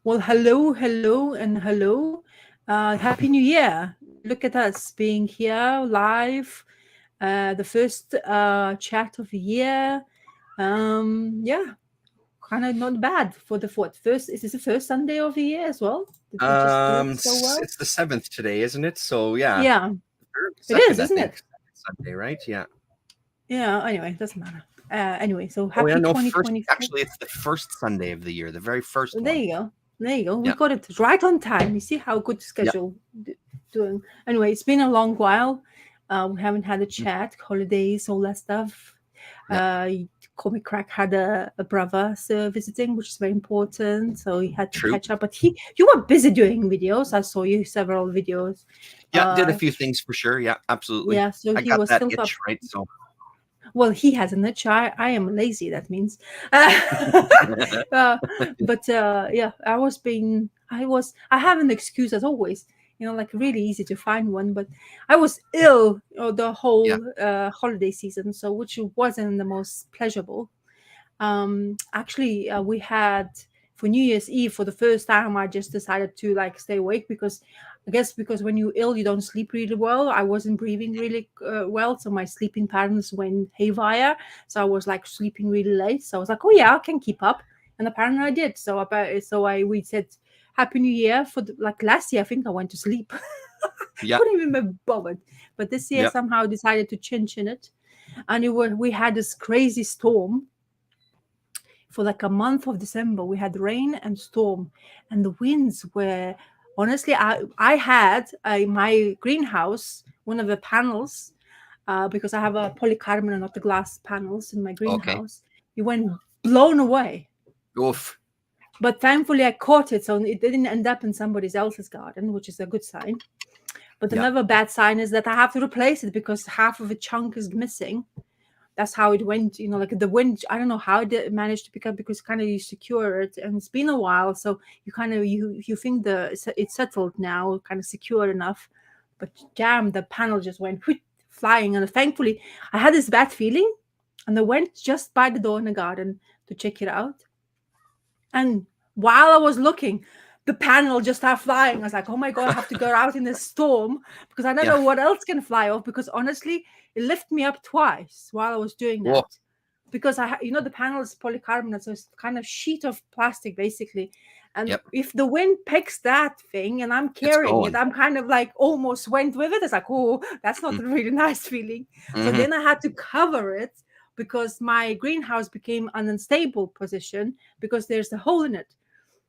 Well, hello, hello, and hello. Happy New Year. Look at us being here live. The first chat of the year. Yeah, kind of not bad for the fourth. First, is this the first Sunday of the year as well? Did we just do it so well? It's the 7th today, isn't it? So yeah, Yeah, or it is, second, I isn't think. it? Sunday, right? Yeah. Yeah, anyway, doesn't matter. Anyway, so Oh yeah, happy no, first 2024. actually it's the first Sunday of the year, the very first There one. you go. There you go. We Yeah. got it right on time. You see how good Yeah. schedule doing. Anyway, it's been a long while. We haven't had a chat, holidays, all that stuff. Yeah. Comic Crack had a brother visiting, which is very important. So he had to True. catch up. But you were busy doing videos. I saw you several videos. Yeah, did a Uh, few things for sure. Yeah, absolutely. yeah, so I he got was that filled up. itch, right? So Well, he has an itch. I am lazy. That means, uh, but yeah, I have an excuse as always. Like really easy to find one. But I was ill the yeah. whole holiday season, so which wasn't the most pleasurable. Actually, we had for New Year's Eve for the first time. I just decided to like stay awake because I guess because when you're ill, you don't sleep really well. I wasn't breathing really well, so my sleeping patterns went haywire. So I was like sleeping really late. So I was like, oh yeah, I can keep up, and apparently I did. So we said Happy New Year for like last year. I think I went to sleep. Yeah. Couldn't even be bothered. But this year Yeah. somehow decided to chin it, and we had this crazy storm for like a month of December. We had rain and storm, and the winds were honestly. I had my greenhouse, one of the panels, because I have a polycarbonate, not the glass panels in my Okay. greenhouse. It went blown away. Oof. But thankfully, I caught it, so it didn't end up in somebody else's garden, which is a good sign. But Yeah. another bad sign is that I have to replace it because half of a chunk is missing. That's how it went. Like the wind, I don't know how it managed to pick up because kind of you secure it, and it's been a while, so you kind of you think it's settled now, kind of secure enough. But damn, the panel just went flying, and thankfully I had this bad feeling, and I went just by the door in the garden to check it out, and while I was looking, the panel just started flying. I was like, oh my God, I have to go out in this storm because I don't Yeah. know what else can fly off. Because honestly, it lifted me up twice while I was doing Whoa. that. Because the panel is polycarbonate, so it's kind of sheet of plastic basically. And Yep. if the wind picks that thing and I'm It's carrying it, going. I'm kind of like almost went with it. It's like, oh, that's not Mm. a really nice feeling. So Mm-hmm. then I had to cover it because my greenhouse became an unstable position because there's a hole in it.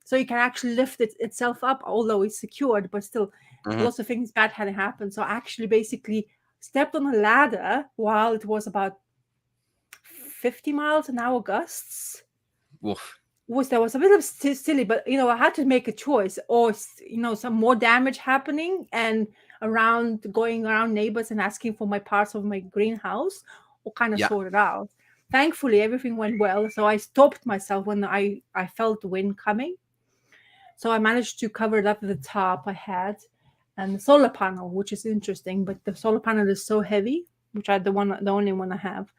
So you can actually lift itself up, although it's secured, but still Mm-hmm. lots of things bad had happened. So I actually basically stepped on a ladder while it was about 50 miles an hour gusts. Woof. There was a bit of silly, but I had to make a choice, or some more damage happening and going around neighbors and asking for my parts of my greenhouse, or kind of Yeah. sort it out. Thankfully, everything went well, so I stopped myself when I felt the wind coming. So I managed to cover it up at the top I had, and the solar panel, which is interesting, but the solar panel is so heavy, which I the only one I have,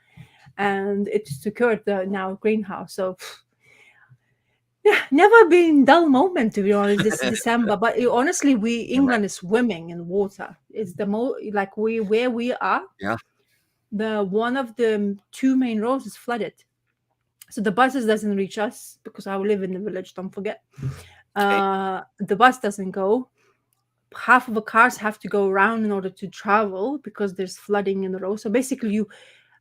and it secured the now greenhouse. So yeah, never been dull moment to be honest this December. But honestly, You're right. England is swimming in water. It's the like where we are. Yeah. The one of the two main roads is flooded, so the buses doesn't reach us because I live in the village. Don't forget, Okay. the bus doesn't go. Half of the cars have to go around in order to travel because there's flooding in the road. So basically,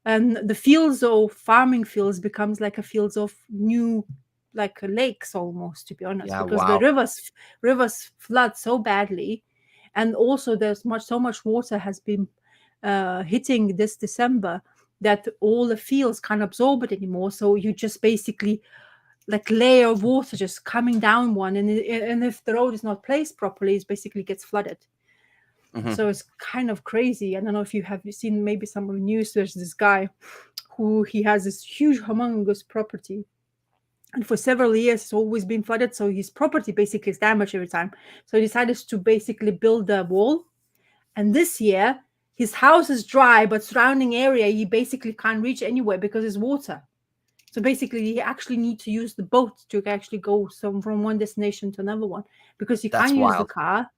and the fields of farming fields becomes like a fields of new like lakes almost, to be honest, Yeah. because the Wow. rivers flood so badly, and also there's so much water has been hitting this December that all the fields can't absorb it anymore. So you just basically like layer of water just coming down one, and if the road is not placed properly, it basically gets flooded. Mm-hmm. So it's kind of crazy. I don't know if you have seen maybe some of the news. There's this guy who he has this huge humongous property, and for several years it's always been flooded, so his property basically is damaged every time. So he decided to basically build a wall, and this year his house is dry, but surrounding area he basically can't reach anywhere because it's water. So basically, you actually need to use the boat to actually go from one destination to another one, because you That's can't use the wild. car,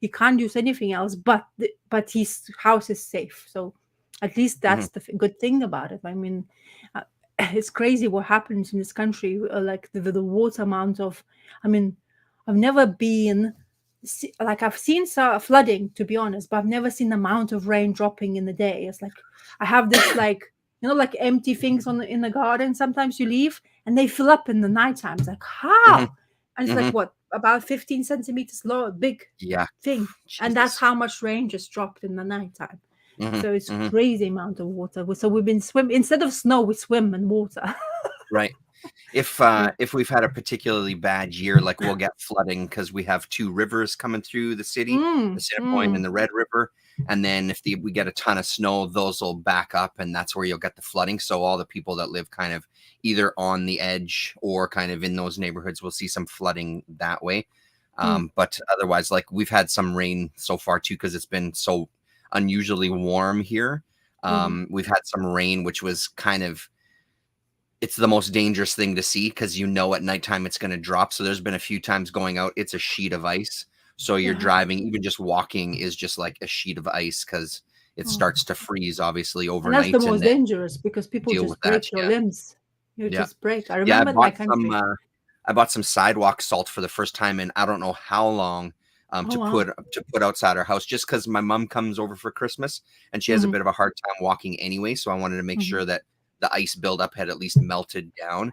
you can't use anything else. But his house is safe, so at least Mhm. that's the good thing about it. I mean, uh, it's crazy what happens in this country. Like the water amount of, I mean, I've never been like I've seen flooding, to be honest, but I've never seen the amount of rain dropping in the day. It's like I have this like like empty things in the garden. Sometimes you leave and they fill up in the nighttime. It's like Mhm. how, and it's like Mhm. what, about 15 centimeters low, big Yeah. thing, and that's Jesus. how much rain just dropped in the nighttime. Mhm. So it's Mhm. crazy amount of water. So we've been swim instead of snow, we swim in water. Right. Yeah. If we've had a particularly bad year, like we'll get flooding because we have two rivers coming through the city, the Centerpoint and Mm. the Red River. And then if we get a ton of snow, those will back up, and that's where you'll get the flooding. So all the people that live kind of either on the edge or kind of in those neighborhoods will see some flooding that way. But otherwise, like we've had some rain so far too, because it's been so unusually warm here. We've had some rain, which was kind of, it's the most dangerous thing to see because at nighttime it's going to drop. So there's been a few times going out, it's a sheet of ice. So you're Yeah. driving, even just walking is just like a sheet of ice because it Oh. starts to freeze obviously And that's overnight, the most and then dangerous, because people deal with just that. break your Yeah. limbs. You Yeah. just break. I Yeah. remember in my country. I bought some sidewalk salt for the first time in I don't know how long, Oh to wow. put outside our house, just because my mom comes over for Christmas and she has a Mhm, bit of a hard time walking anyway. So I wanted to make mhm, sure that the ice buildup had at least melted down.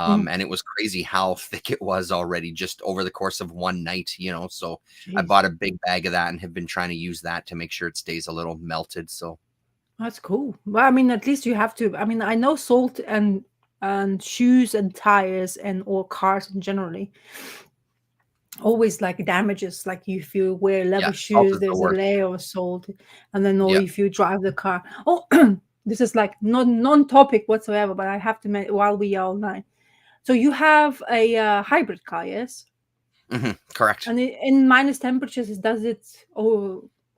mhm. And it was crazy how thick it was already just over the course of one night, So I Jeez, bought a big bag of that and have been trying to use that to make sure it stays a little melted. So that's cool. Well, I mean, at least you have to. I mean, I know salt and shoes and tires and or cars in generally always like damages. Like if you wear yeah, leather salt shoes, is the there's a worst. layer of salt, and then or Yeah. if you drive the car. Oh, this is like non-topic whatsoever, but I have to while we are online. So you have a hybrid car, yes? Correct. And in minus temperatures, does it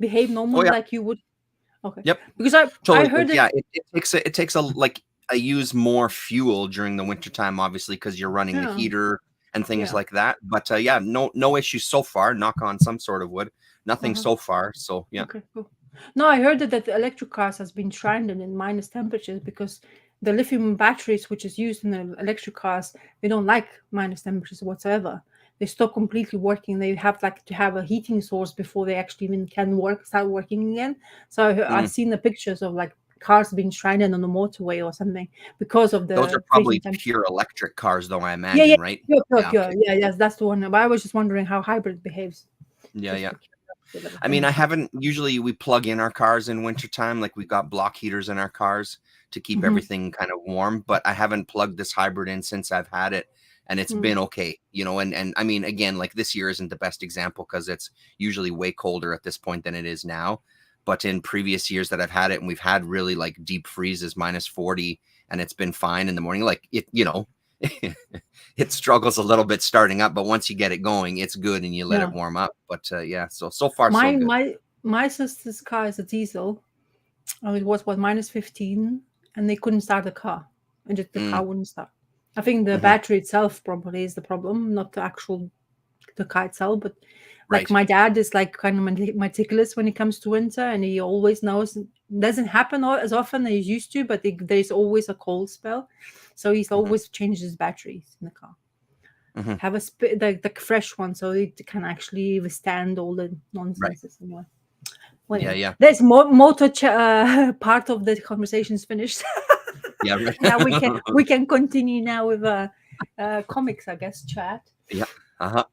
behave Oh normally yeah. like you would? Okay, Yep. because I Totally. heard Yeah, that. it takes a like I use more fuel during the wintertime, obviously, because you're running the Yeah, heater and things yeah. like that. But yeah, no issues so far. Knock on some sort of wood. Nothing Uh-huh. so far. So yeah. Okay, cool. No, I heard that the electric cars has been stranded in minus temperatures because the lithium batteries, which is used in the electric cars, they don't like minus temperatures whatsoever. They stop completely working. They have like to have a heating source before they actually even can start working again. So I've Mm. seen the pictures of like cars being stranded on the motorway or something because of Those are the freezing probably temperature. pure electric cars, though, I Yeah, yeah, imagine, right? pure, pure, Yeah. pure. Okay. Yeah, yes, that's the one. But I was just wondering how hybrid behaves. Yeah. Just Yeah. for curiosity level. I mean, I haven't usually we plug in our cars in wintertime, like we've got block heaters in our cars to keep Mhm, everything kind of warm, but I haven't plugged this hybrid in since I've had it, and it's mhm. been okay, and I mean, again, like this year isn't the best example because it's usually way colder at this point than it is now. But in previous years that I've had it, and we've had really like deep freezes, -40, and it's been fine in the morning. Like it struggles a little bit starting up, but once you get it going, it's good and you let it Yeah. warm up. But yeah, so far so My good. my my sister's car is a diesel. It was what, minus 15, and they couldn't start the car. And just the Mm, car wouldn't start. I think the mhm, battery itself probably is the problem, not the actual the car itself. But like right. my dad is like kind of meticulous when it comes to winter, and he always knows. It doesn't happen as often as it used to, but there's always a cold spell, so he's Mhm, always changed his batteries in the car. mhm, Have a the fresh one so it can actually withstand all the right. nonsense anyway. Well, Yeah, anyway, yeah. there's part of the conversation is finished. Yeah, Now we right. can continue now with comics, I guess. Chat. Yeah. Uh-huh.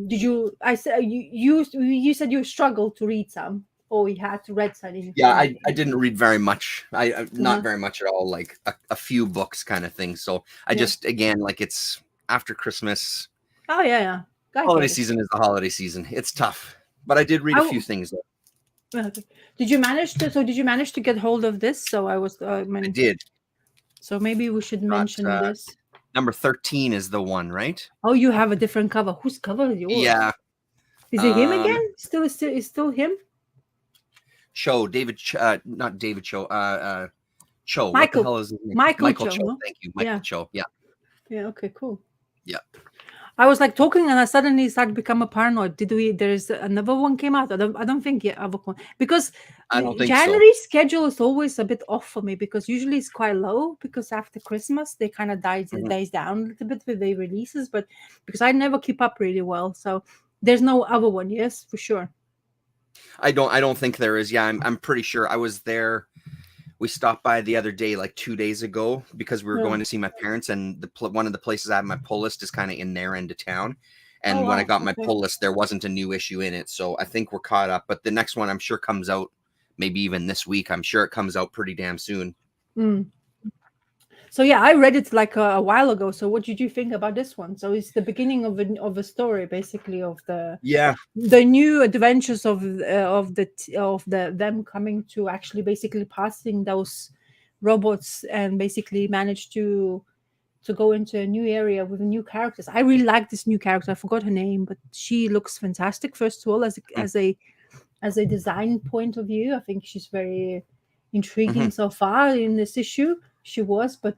Did you? I said you said you struggled to read some, or you had to read something. Yeah, I didn't read very much. Not Uh-huh. very much at all, like a few books kind of thing. So I Yeah. just, again, like it's after Christmas. Oh yeah, yeah. I Holiday get it. season is the holiday season. It's tough. But I did read I a few w- things though. okay. Did you manage to? So did you manage to get hold of this? So I was. I did. So maybe we should Got mention this. number 13 is the one, right? Oh, you have a different cover. Whose cover is yours? Yeah. Is it him Um again? Still him? Cho, David not David Cho. Cho. What the Michael. hell is his name? Michael Cho. Cho, no? Thank you, Michael Yeah. Cho. Yeah. Yeah. Okay. Cool. Yeah. I was like talking, and I suddenly started become a paranoid. There's another one came out. I don't think yet other one, because I the don't think so. January schedule is always a bit off for me, because usually it's quite low, because after Christmas they kind of dies down a little bit with the releases, but because I never keep up really well, so there's no other one. Yes, for sure. I don't think there is. Yeah, I'm pretty sure. I was there. We stopped by the other day, like 2 days ago, because we were Yeah. going to see my parents, and one of the places I have my pull list is kind of in their end of town. And Oh, when I wow. got my Okay. pull list, there wasn't a new issue in it, so I think we're caught up. But the next one, I'm sure, comes out maybe even this week. I'm sure it comes out pretty damn soon. So yeah, I read it like a while ago. So what did you think about this one? So it's the beginning of a story, basically, of the new adventures of them coming to actually basically passing those robots, and basically manage to go into a new area with new characters. I really like this new character. I forgot her name, but she looks fantastic. First of all, as a design point of view, I think she's very intriguing so far in this issue. She was, but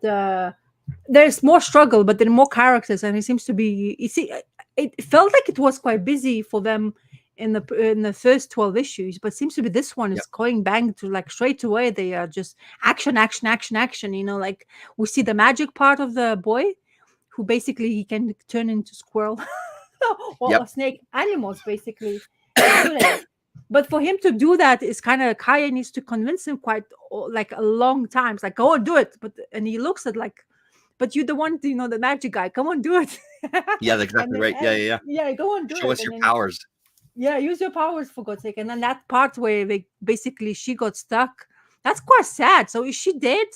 there's more struggle, but there are more characters, and it seems to be. You see, it felt like it was quite busy for them in the first 12 issues, but seems to be this one is going bang to like straight away. They are just action, action, action, action. You know, like we see the magic part of the boy, who basically he can turn into squirrel or snake, animals basically. But for him to do that is kind of, Kaya needs to convince him quite like a long time. It's like, go and do it. And he looks at like, but you're the one, the magic guy. Come on, do it. Yeah, exactly right. Yeah. Yeah, go and do it. Show us your powers. Yeah, use your powers, for God's sake. And then that part where she got stuck, that's quite sad. So is she dead?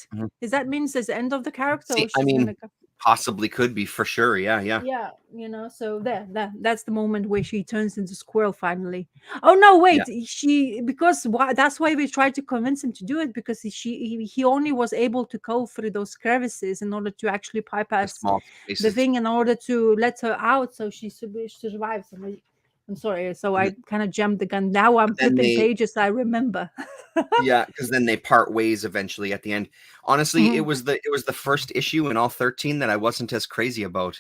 Does that mean it's the end of the character? See, I mean, possibly could be, for sure. Yeah. So that's the moment where she turns into squirrel finally. Oh no, wait, that's why we tried to convince him to do it, because he only was able to go through those crevices in order to actually bypass the thing in order to let her out, so she survives. I'm sorry, so I kind of jumped the gun. Now I'm flipping pages. I remember. Yeah, because then they part ways eventually at the end. Honestly, it was the first issue in all 13 that I wasn't as crazy about.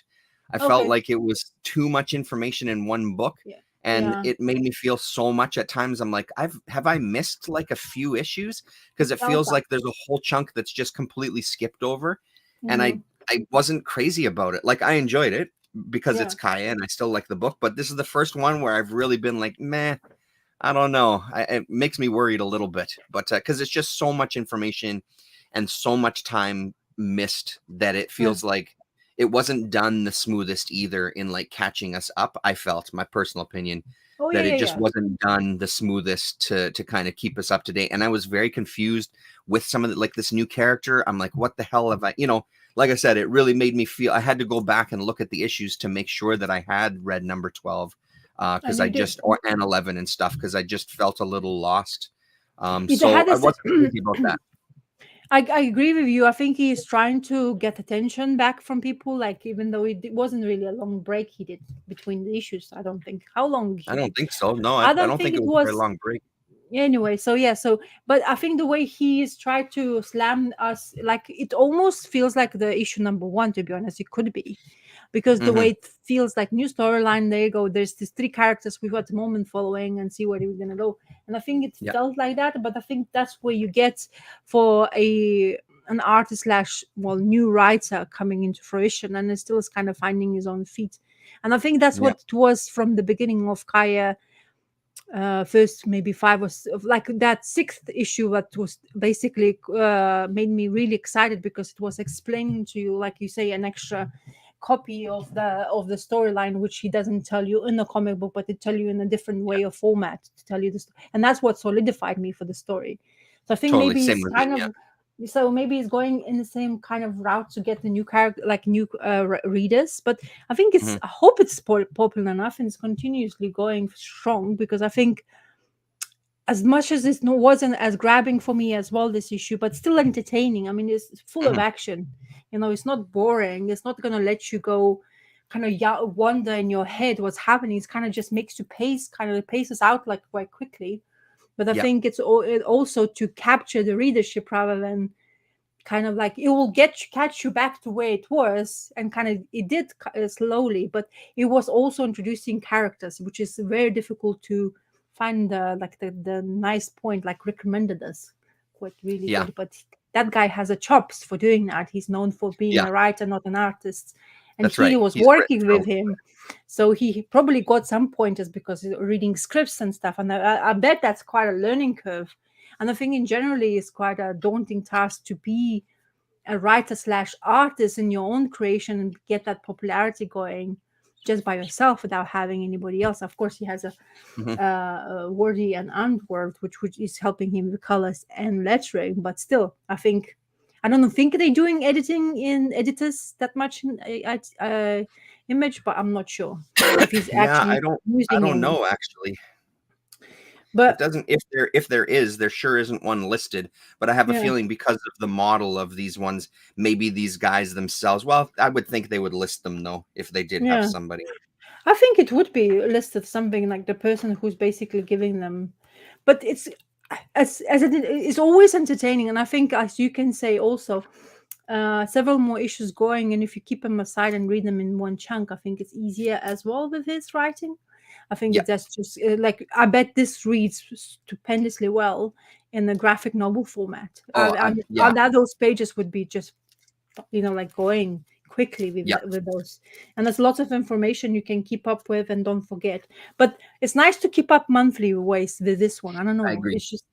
I felt like it was too much information in one book, and it made me feel so much at times. I'm like, have I missed like a few issues? Because it feels like there's a whole chunk that's just completely skipped over, and I wasn't crazy about it. Like, I enjoyed it because it's Kaya and I still like the book, but this is the first one where I've really been like, meh. I don't know. It makes me worried a little bit, but because it's just so much information and so much time missed that it feels like it wasn't done the smoothest either in like catching us up. I felt, my personal opinion, that it just wasn't done the smoothest to kind of keep us up to date. And I was very confused with some of like this new character. I'm like, what the hell have I, like I said, it really made me feel I had to go back and look at the issues to make sure that I had read number 12. Because and 11 and stuff, because I just felt a little lost. So I wasn't crazy about that. I agree with you. I think he's trying to get attention back from people, like, even though it wasn't really a long break he did between the issues. I don't think. How long? I don't think so. No, I don't think it was a very long break. Anyway, but I think the way he's tried to slam us, like, it almost feels like the issue number 1, to be honest. It could be. Because the way it feels like new storyline, there you go. There's these 3 characters we've at the moment following and see where we're gonna go. And I think it felt like that, but I think that's where you get for an artist / new writer coming into fruition, and it still is kind of finding his own feet. And I think that's what it was from the beginning of Kaya. First maybe 5 or like that 6th issue that was basically made me really excited, because it was explaining to you, like you say, an extra copy of the storyline, which he doesn't tell you in the comic book, but it tell you in a different way of format to tell you this, and that's what solidified me for the story. So I think maybe it's kind of so maybe it's going in the same kind of route to get the new character, like new readers. But I think I hope it's popular enough and it's continuously going strong, because I think as much as it wasn't as grabbing for me as well, this issue, but still entertaining. I mean, it's full of action. It's not boring. It's not going to let you go kind of wonder in your head what's happening. It's kind of just makes you paces out like quite quickly. But I think it's also to capture the readership rather than kind of like it will catch you back to where it was, and kind of it did slowly, but it was also introducing characters, which is very difficult to find the nice point, like Rick Remender does quite really Yeah. good. But that guy has a chops for doing that. He's known for being Yeah. a writer, not an artist. And That's he right. was He's working written with him, so he probably got some pointers because he's reading scripts and stuff. And I bet that's quite a learning curve. And I think in generally it's quite a daunting task to be a writer slash artist in your own creation and get that popularity going just by yourself without having anybody else. Of course, he has a Wordy and Antwerp, which is helping him with colors and lettering. But still, I don't think they're doing editing in editors that much in Image, but I'm not sure if he's Yeah, actually I using don't any. know actually. It But doesn't, if there is, there sure isn't one listed, but I have a yeah, feeling because of the model of these ones, maybe these guys themselves, well, I would think they would list them though if they did have yeah, somebody. I think it would be listed something like the person who's basically giving them. But it's as it is always entertaining, and I think as you can say also several more issues going, and if you keep them aside and read them in one chunk, I think it's easier as well with his writing. I think Yeah. that's just like I bet this reads stupendously well in the graphic novel format. Oh, yeah. Those pages would be just like going quickly with Yeah. with those, and there's lots of information you can keep up with and don't forget. But it's nice to keep up monthly ways with this one. I don't know, I agree. it's just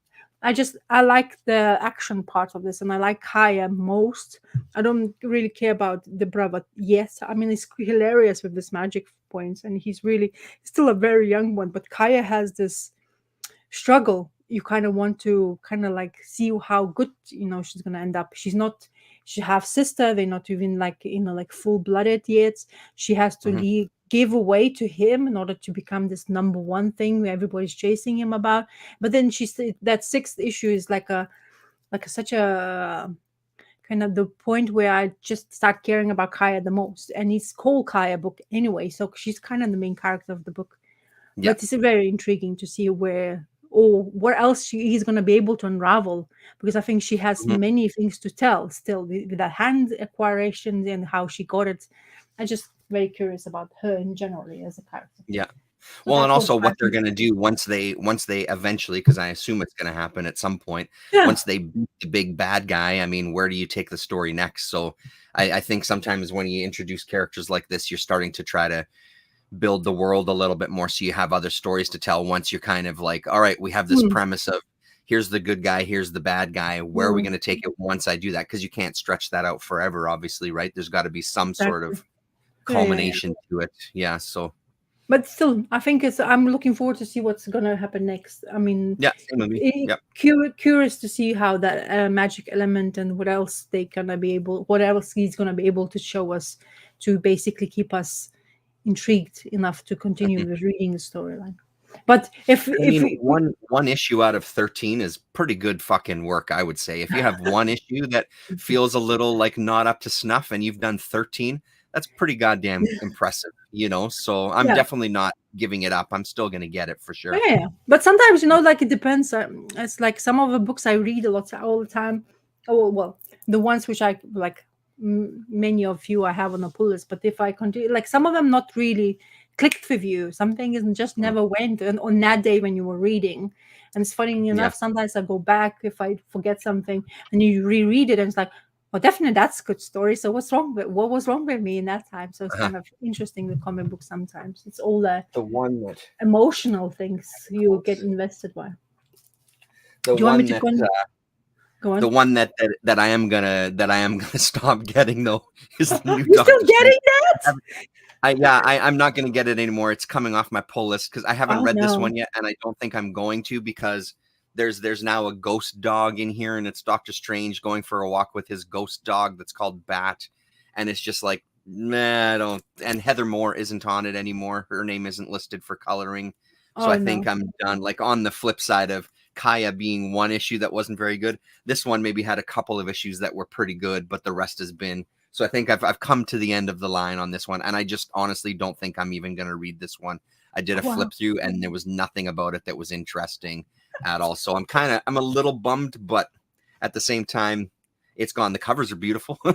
I like the action part of this, and I like Kaya most. I don't really care about the brother. Yes, I mean it's hilarious with this magic points, and he's really still a very young one, but Kaya has this struggle. You kind of want to kind of like see how good she's gonna end up. She have sister, they're not even like like full-blooded yet. She has to give away to him in order to become this number one thing where everybody's chasing him about. But then that sixth issue is like such a kind of the point where I just start caring about Kaya the most, and it's called Kaya book anyway, so she's kind of the main character of the book. Yeah. But it's very intriguing to see where else he's going to be able to unravel, because I think she has many things to tell still with that hand acquiration and how she got it. I'm just very curious about her in generally as a character. Yeah. So Well, and that's also what they're fascinating. going to do once they eventually, because I assume it's going to happen at some point, Yeah. once they beat the big bad guy, I mean, where do you take the story next? So I think sometimes when you introduce characters like this, you're starting to try to build the world a little bit more so you have other stories to tell once you're kind of like, all right, we have this premise of here's the good guy, here's the bad guy. Where are we going to take it once I do that? Because you can't stretch that out forever, obviously, right? There's got to be some sort of culmination to it. Yeah. So but still, I think I'm looking forward to see what's gonna happen next. I mean, yeah, same with me. Yep. Curious to see how that magic element and what else what else he's gonna be able to show us to basically keep us intrigued enough to continue with reading the storyline. But one issue out of 13 is pretty good fucking work, I would say. If you have one issue that feels a little like not up to snuff and you've done 13, that's pretty goddamn impressive, so I'm definitely not giving it up. I'm still gonna get it for sure. Yeah, but sometimes like it depends. It's like some of the books I read all the time. Oh well, the ones which I like, many of you I have on the pull list. But if I continue, like some of them not really clicked with you, something isn't just never went on that day when you were reading. And it's funny enough, sometimes I go back if I forget something and you reread it and it's like, well, definitely that's a good story. So what was wrong with me in that time? So it's kind of interesting with comic books sometimes. It's all the one that emotional things you get invested by. The Do you want me to go on? The one that I am gonna stop getting though is the new. You're still getting that? I'm not gonna get it anymore. It's coming off my pull list because I haven't read this one yet, and I don't think I'm going to because there's now a ghost dog in here, and it's Doctor Strange going for a walk with his ghost dog that's called Bat, and it's just like, nah, I don't. And Heather Moore isn't on it anymore. Her name isn't listed for coloring, so I think I'm done. Like on the flip side of Kaya being one issue that wasn't very good, this one maybe had a couple of issues that were pretty good, but the rest has been. So I think I've come to the end of the line on this one, and I just honestly don't think I'm even going to read this one. I did a flip through, and there was nothing about it that was interesting at all. So I'm a little bummed, but at the same time, it's gone. The covers are beautiful. The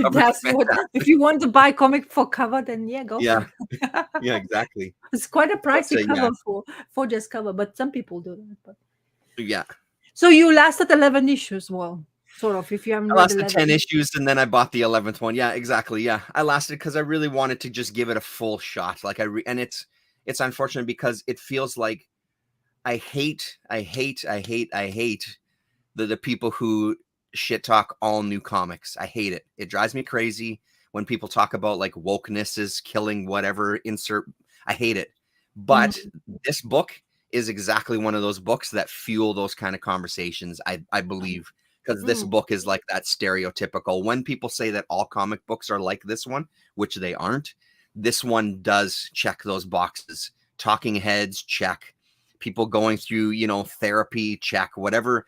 covers That's are what. fantastic. If you want to buy comic for cover, then yeah, go Yeah, for it. yeah, exactly. It's quite a But pricey yeah, cover for just cover, but some people do that. But yeah. so you lasted 11 issues, well, sort of. If you haven't I read lasted 10 11, issues and then I bought the 11th one. Yeah, exactly. Yeah. I lasted because I really wanted to just give it a full shot. Like and it's unfortunate because it feels like I hate the people who shit talk all new comics. I hate it. It drives me crazy when people talk about like wokeness is killing whatever insert. I hate it. But this book is exactly one of those books that fuel those kind of conversations, I believe, because this book is like that stereotypical. When people say that all comic books are like this one, which they aren't, this one does check those boxes. Talking heads, check. People going through, therapy, check. Whatever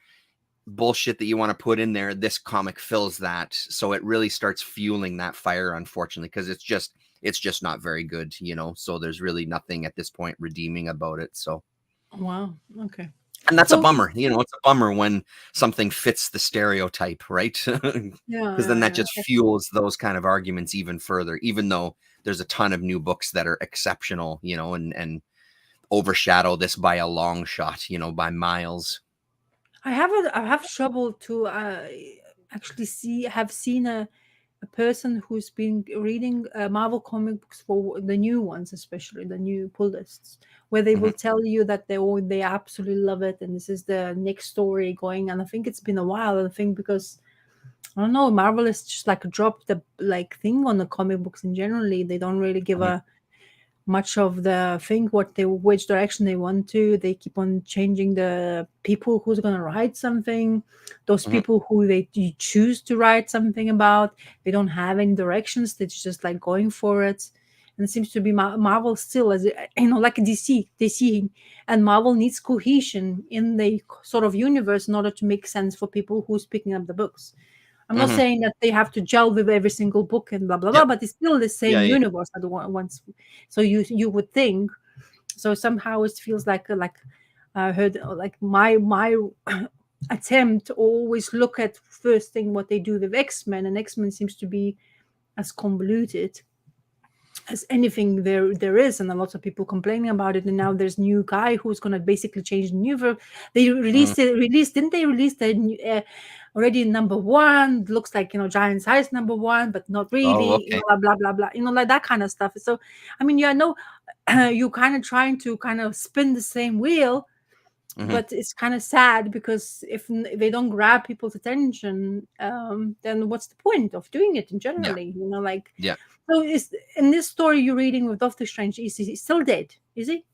bullshit that you want to put in there, this comic fills that. So it really starts fueling that fire, unfortunately, because it's just not very good, so there's really nothing at this point redeeming about it. So wow, okay. and that's a So bummer. It's a bummer when something fits the stereotype, right? yeah, Because then that yeah, just fuels those kind of arguments even further, even though there's a ton of new books that are exceptional, and overshadow this by a long shot, by miles. I have trouble to actually have seen a person who's been reading Marvel comic books for the new ones, especially the new pull lists, where they will tell you that they absolutely love it and this is the next story going. And I think it's been a while. I think because I don't know, Marvel is just like dropped the like thing on the comic books in generally. They don't really give a much of the thing which direction they want to. They keep on changing the people who's going to write something, those people who you choose to write something about. They don't have any directions. They're just like going for it. And it seems to be Marvel still, as like DC, and Marvel needs cohesion in the sort of universe in order to make sense for people who's picking up the books. I'm not saying that they have to gel with every single book and blah blah blah, but it's still the same universe at once. So you would think. So somehow it feels like I heard like my attempt to always look at first thing what they do with X-Men, and X-Men seems to be as convoluted as anything there is, and a lot of people complaining about it. And now there's new guy who's going to basically change the universe. They didn't they release the already number one, looks like giant size number one, but not really, Okay. blah blah blah, like that kind of stuff. So I mean, you kind of trying to kind of spin the same wheel, but it's kind of sad because if they don't grab people's attention, then what's the point of doing it in generally? Yeah. So is in this story you're reading with Doctor Strange, is he still dead? Is he?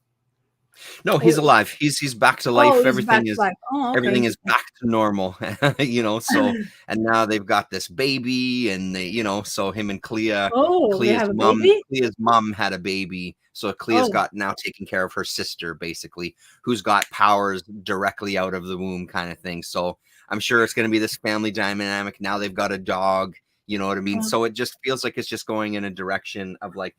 No, he's alive. He's back to life. He's Everything back is to life. Oh, okay. everything is back to normal. So and now they've got this baby, and so him and Clea. They have a baby? Clea's mom had a baby, so Clea's got now taking care of her sister, basically, who's got powers directly out of the womb, kind of thing. So I'm sure it's going to be this family dynamic. Now they've got a dog. You know what I mean? So it just feels like it's just going in a direction of like.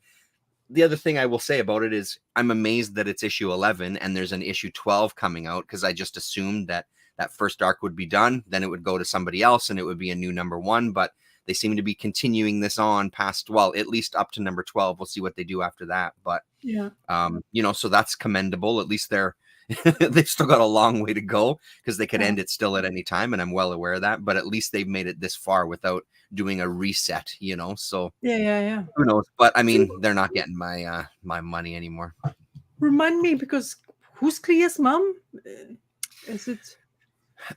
The other thing I will say about it is I'm amazed that it's issue 11 and there's an issue 12 coming out, because I just assumed that first arc would be done, then it would go to somebody else and it would be a new number one. But they seem to be continuing this on past, well, at least up to number 12. We'll see what they do after that. But so that's commendable. At least they've still got a long way to go, because they could end it still at any time, and I'm well aware of that. But at least they've made it this far without doing a reset, so yeah. Who knows? But I mean, they're not getting my my money anymore. Remind me, because who's Clea's mom? Is it?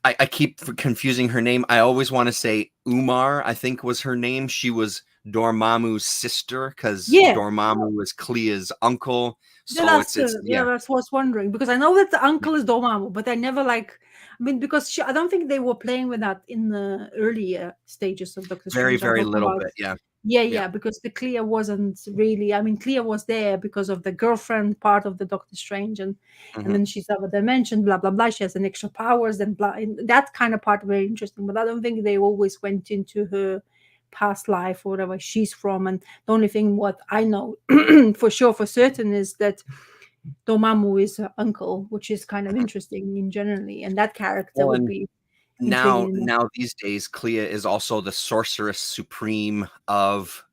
I keep confusing her name. I always want to say Umar, I think was her name. She was Dormammu's sister, because Dormammu was Clea's uncle. So that's what I was wondering, because I know that the uncle is Dormammu, but I never because I don't think they were playing with that in the earlier stages of Doctor Strange. Very little bit, yeah. Yeah, because the Clea wasn't really. I mean, Clea was there because of the girlfriend part of the Doctor Strange, and then she's other dimension, blah blah blah. She has an extra powers, and blah. And that kind of part very interesting. But I don't think they always went into her past life or whatever she's from. And the only thing what I know for sure, for certain, is that Dormammu is her uncle, which is kind of interesting in generally, and that character would be now intriguing enough. now these days, Clea is also the sorceress supreme of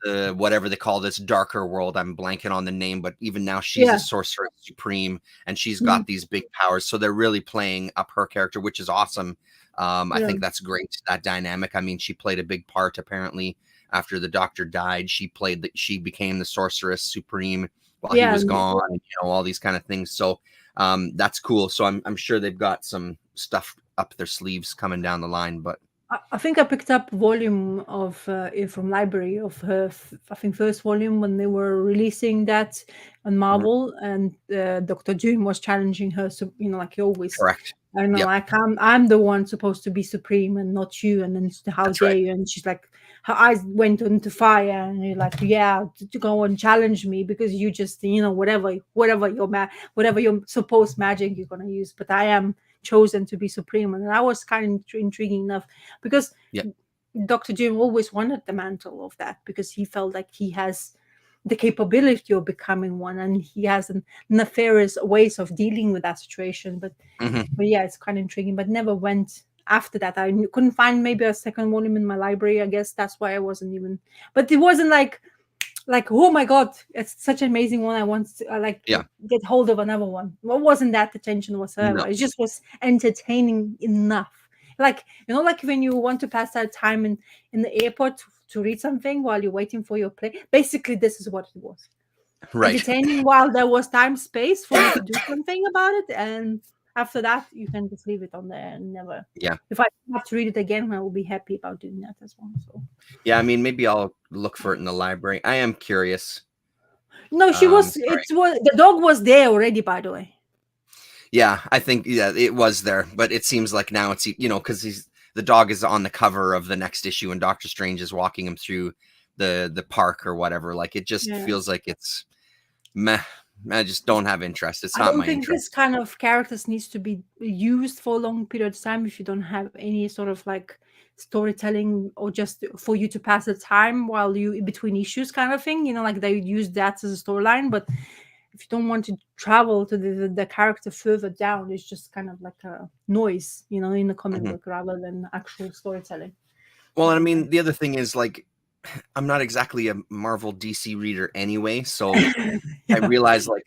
the whatever they call this darker world. I'm blanking on the name, but even now she's a Yeah. sorceress supreme and she's Mhm. got these big powers. So they're really playing up her character, which is awesome. I Yeah. think that's great, that dynamic. I mean, she played a big part apparently after the doctor died. She became the sorceress supreme while he Yeah. was gone, and, all these kind of things. So that's cool. So I'm sure they've got some stuff up their sleeves coming down the line, but I think I picked up volume of from library of her. I think first volume when they were releasing that on Mhm. Marvel, and Doctor Doom was challenging her. So like he always, Correct. I don't know, Yep, like I'm the one supposed to be supreme and not you. And then how that's dare right. you? And she's like, her eyes went into fire, and you're like, yeah, to go and challenge me because you just whatever your supposed magic you're gonna use, but I am chosen to be supreme, and that was kind of intriguing enough because Yep. Dr. Doom always wanted the mantle of that because he felt like he has the capability of becoming one, and he has nefarious ways of dealing with that situation. But Mhm. yeah, it's kind of intriguing, but never went after that. I couldn't find maybe a second volume in my library. I guess that's why I wasn't even. But it wasn't like oh my god, it's such an amazing one. I want to Yeah. get hold of another one. What wasn't that attention whatsoever? No. It just was entertaining enough. Like like when you want to pass that time in the airport to read something while you're waiting for your plane. Basically, this is what it was. Right. Entertaining while there was time space for you to do something about it, and after that you can just leave it on there and never. Yeah. If I have to read it again, I will be happy about doing that as well. So Yeah, I mean, maybe I'll look for it in the library. I am curious. no, she was. It Sorry. was the dog was there already. By the way. Yeah, I think it was there, but it seems like now it's because the dog is on the cover of the next issue, and Doctor Strange is walking him through the park or whatever. Like it just Yeah. feels like it's meh. I just don't have interest. It's I not don't my think interest. this kind of characters needs to be used for a long period of time if you don't have any sort of like storytelling or just for you to pass the time while you in between issues kind of thing. Like they use that as a storyline, but if you don't want to travel to the character further down, it's just kind of like a noise, in the comic Mhm. book rather than actual storytelling. Well, and I So mean, the other thing is like I'm not exactly a Marvel DC reader anyway, so I yeah. realize like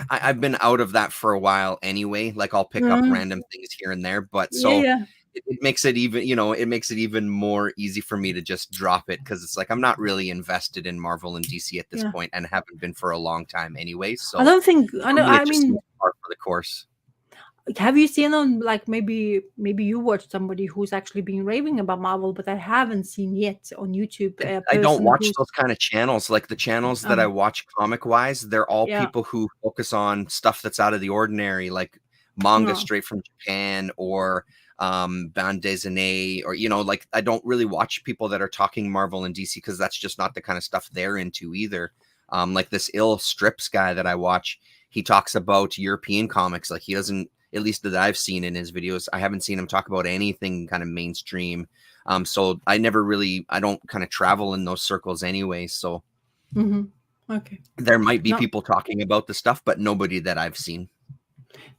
I've been out of that for a while anyway. Like I'll pick up Mhm. random things here and there, but Yeah, so yeah, it makes it even, it makes it even more easy for me to just drop it because it's like I'm not really invested in Marvel and DC at this yeah. point and haven't been for a long time anyway. I So don't think I for know. me, it I just seems mean, par for the course. have you seen on like maybe you watched somebody who's actually been raving about Marvel, but I haven't seen yet on YouTube a I don't person watch who's those kind of channels. Like the channels that I um watch comic wise, they're all yeah, people who focus on stuff that's out of the ordinary, like manga no. straight from Japan or bande dessinée, or like I don't really watch people that are talking Marvel and DC because that's just not the kind of stuff they're into either. Like this ill strips guy that I watch, he talks about European comics. Like he doesn't, at least that I've seen in his videos, I haven't seen him talk about anything kind of mainstream. So I don't kind of travel in those circles anyway. So Hmm. Okay. there might be No, people talking about the stuff, but nobody that I've seen.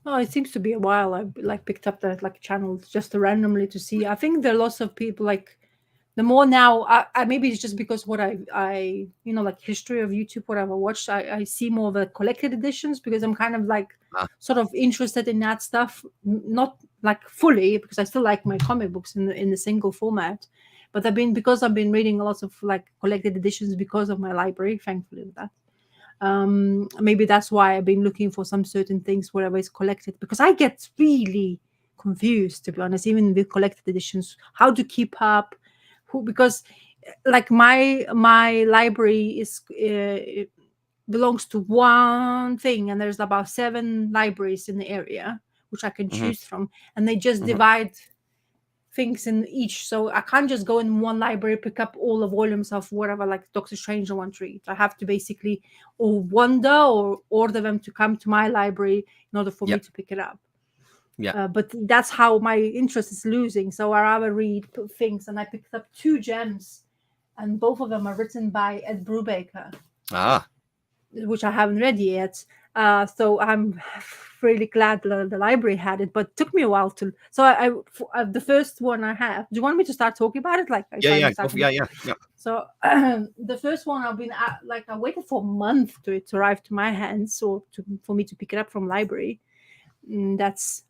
no, it seems to be a while. I like picked up that like channel just randomly to see. I think there are lots of people like the more now I maybe it's just because what I like history of YouTube whatever watched I see more of the collected editions because I'm kind of like Uh, sort of interested in that stuff, not like fully because I still like my comic books in the single format, but I've been reading lots of like collected editions because of my library, thankfully with that. Maybe that's why I've been looking for some certain things wherever it's collected because I get really confused, to be honest, even with collected editions, how to keep up, who because like my library is it belongs to one thing, and there's about 7 libraries in the area which I can mhm, choose from, and they just mhm. divide things in each. So I can't just go in one library, pick up all the volumes of whatever, like Doctor Strange I want to read. I have to basically or wander or order them to come to my library in order for me Yeah, to pick it up. yeah. But that's how my interest is losing. So I rather read things, and I picked up 2 gems, and both of them are written by Ed Brubaker, Ah, which I haven't read yet. So I'm really glad the library had it, but it took me a while to. So the first one I have. Do you want me to start talking about it? Like if Yeah, I'm yeah, starting. yeah. So the first one I've been like I waited for a month to it to arrive to my hands, or for me to pick it up from library. That's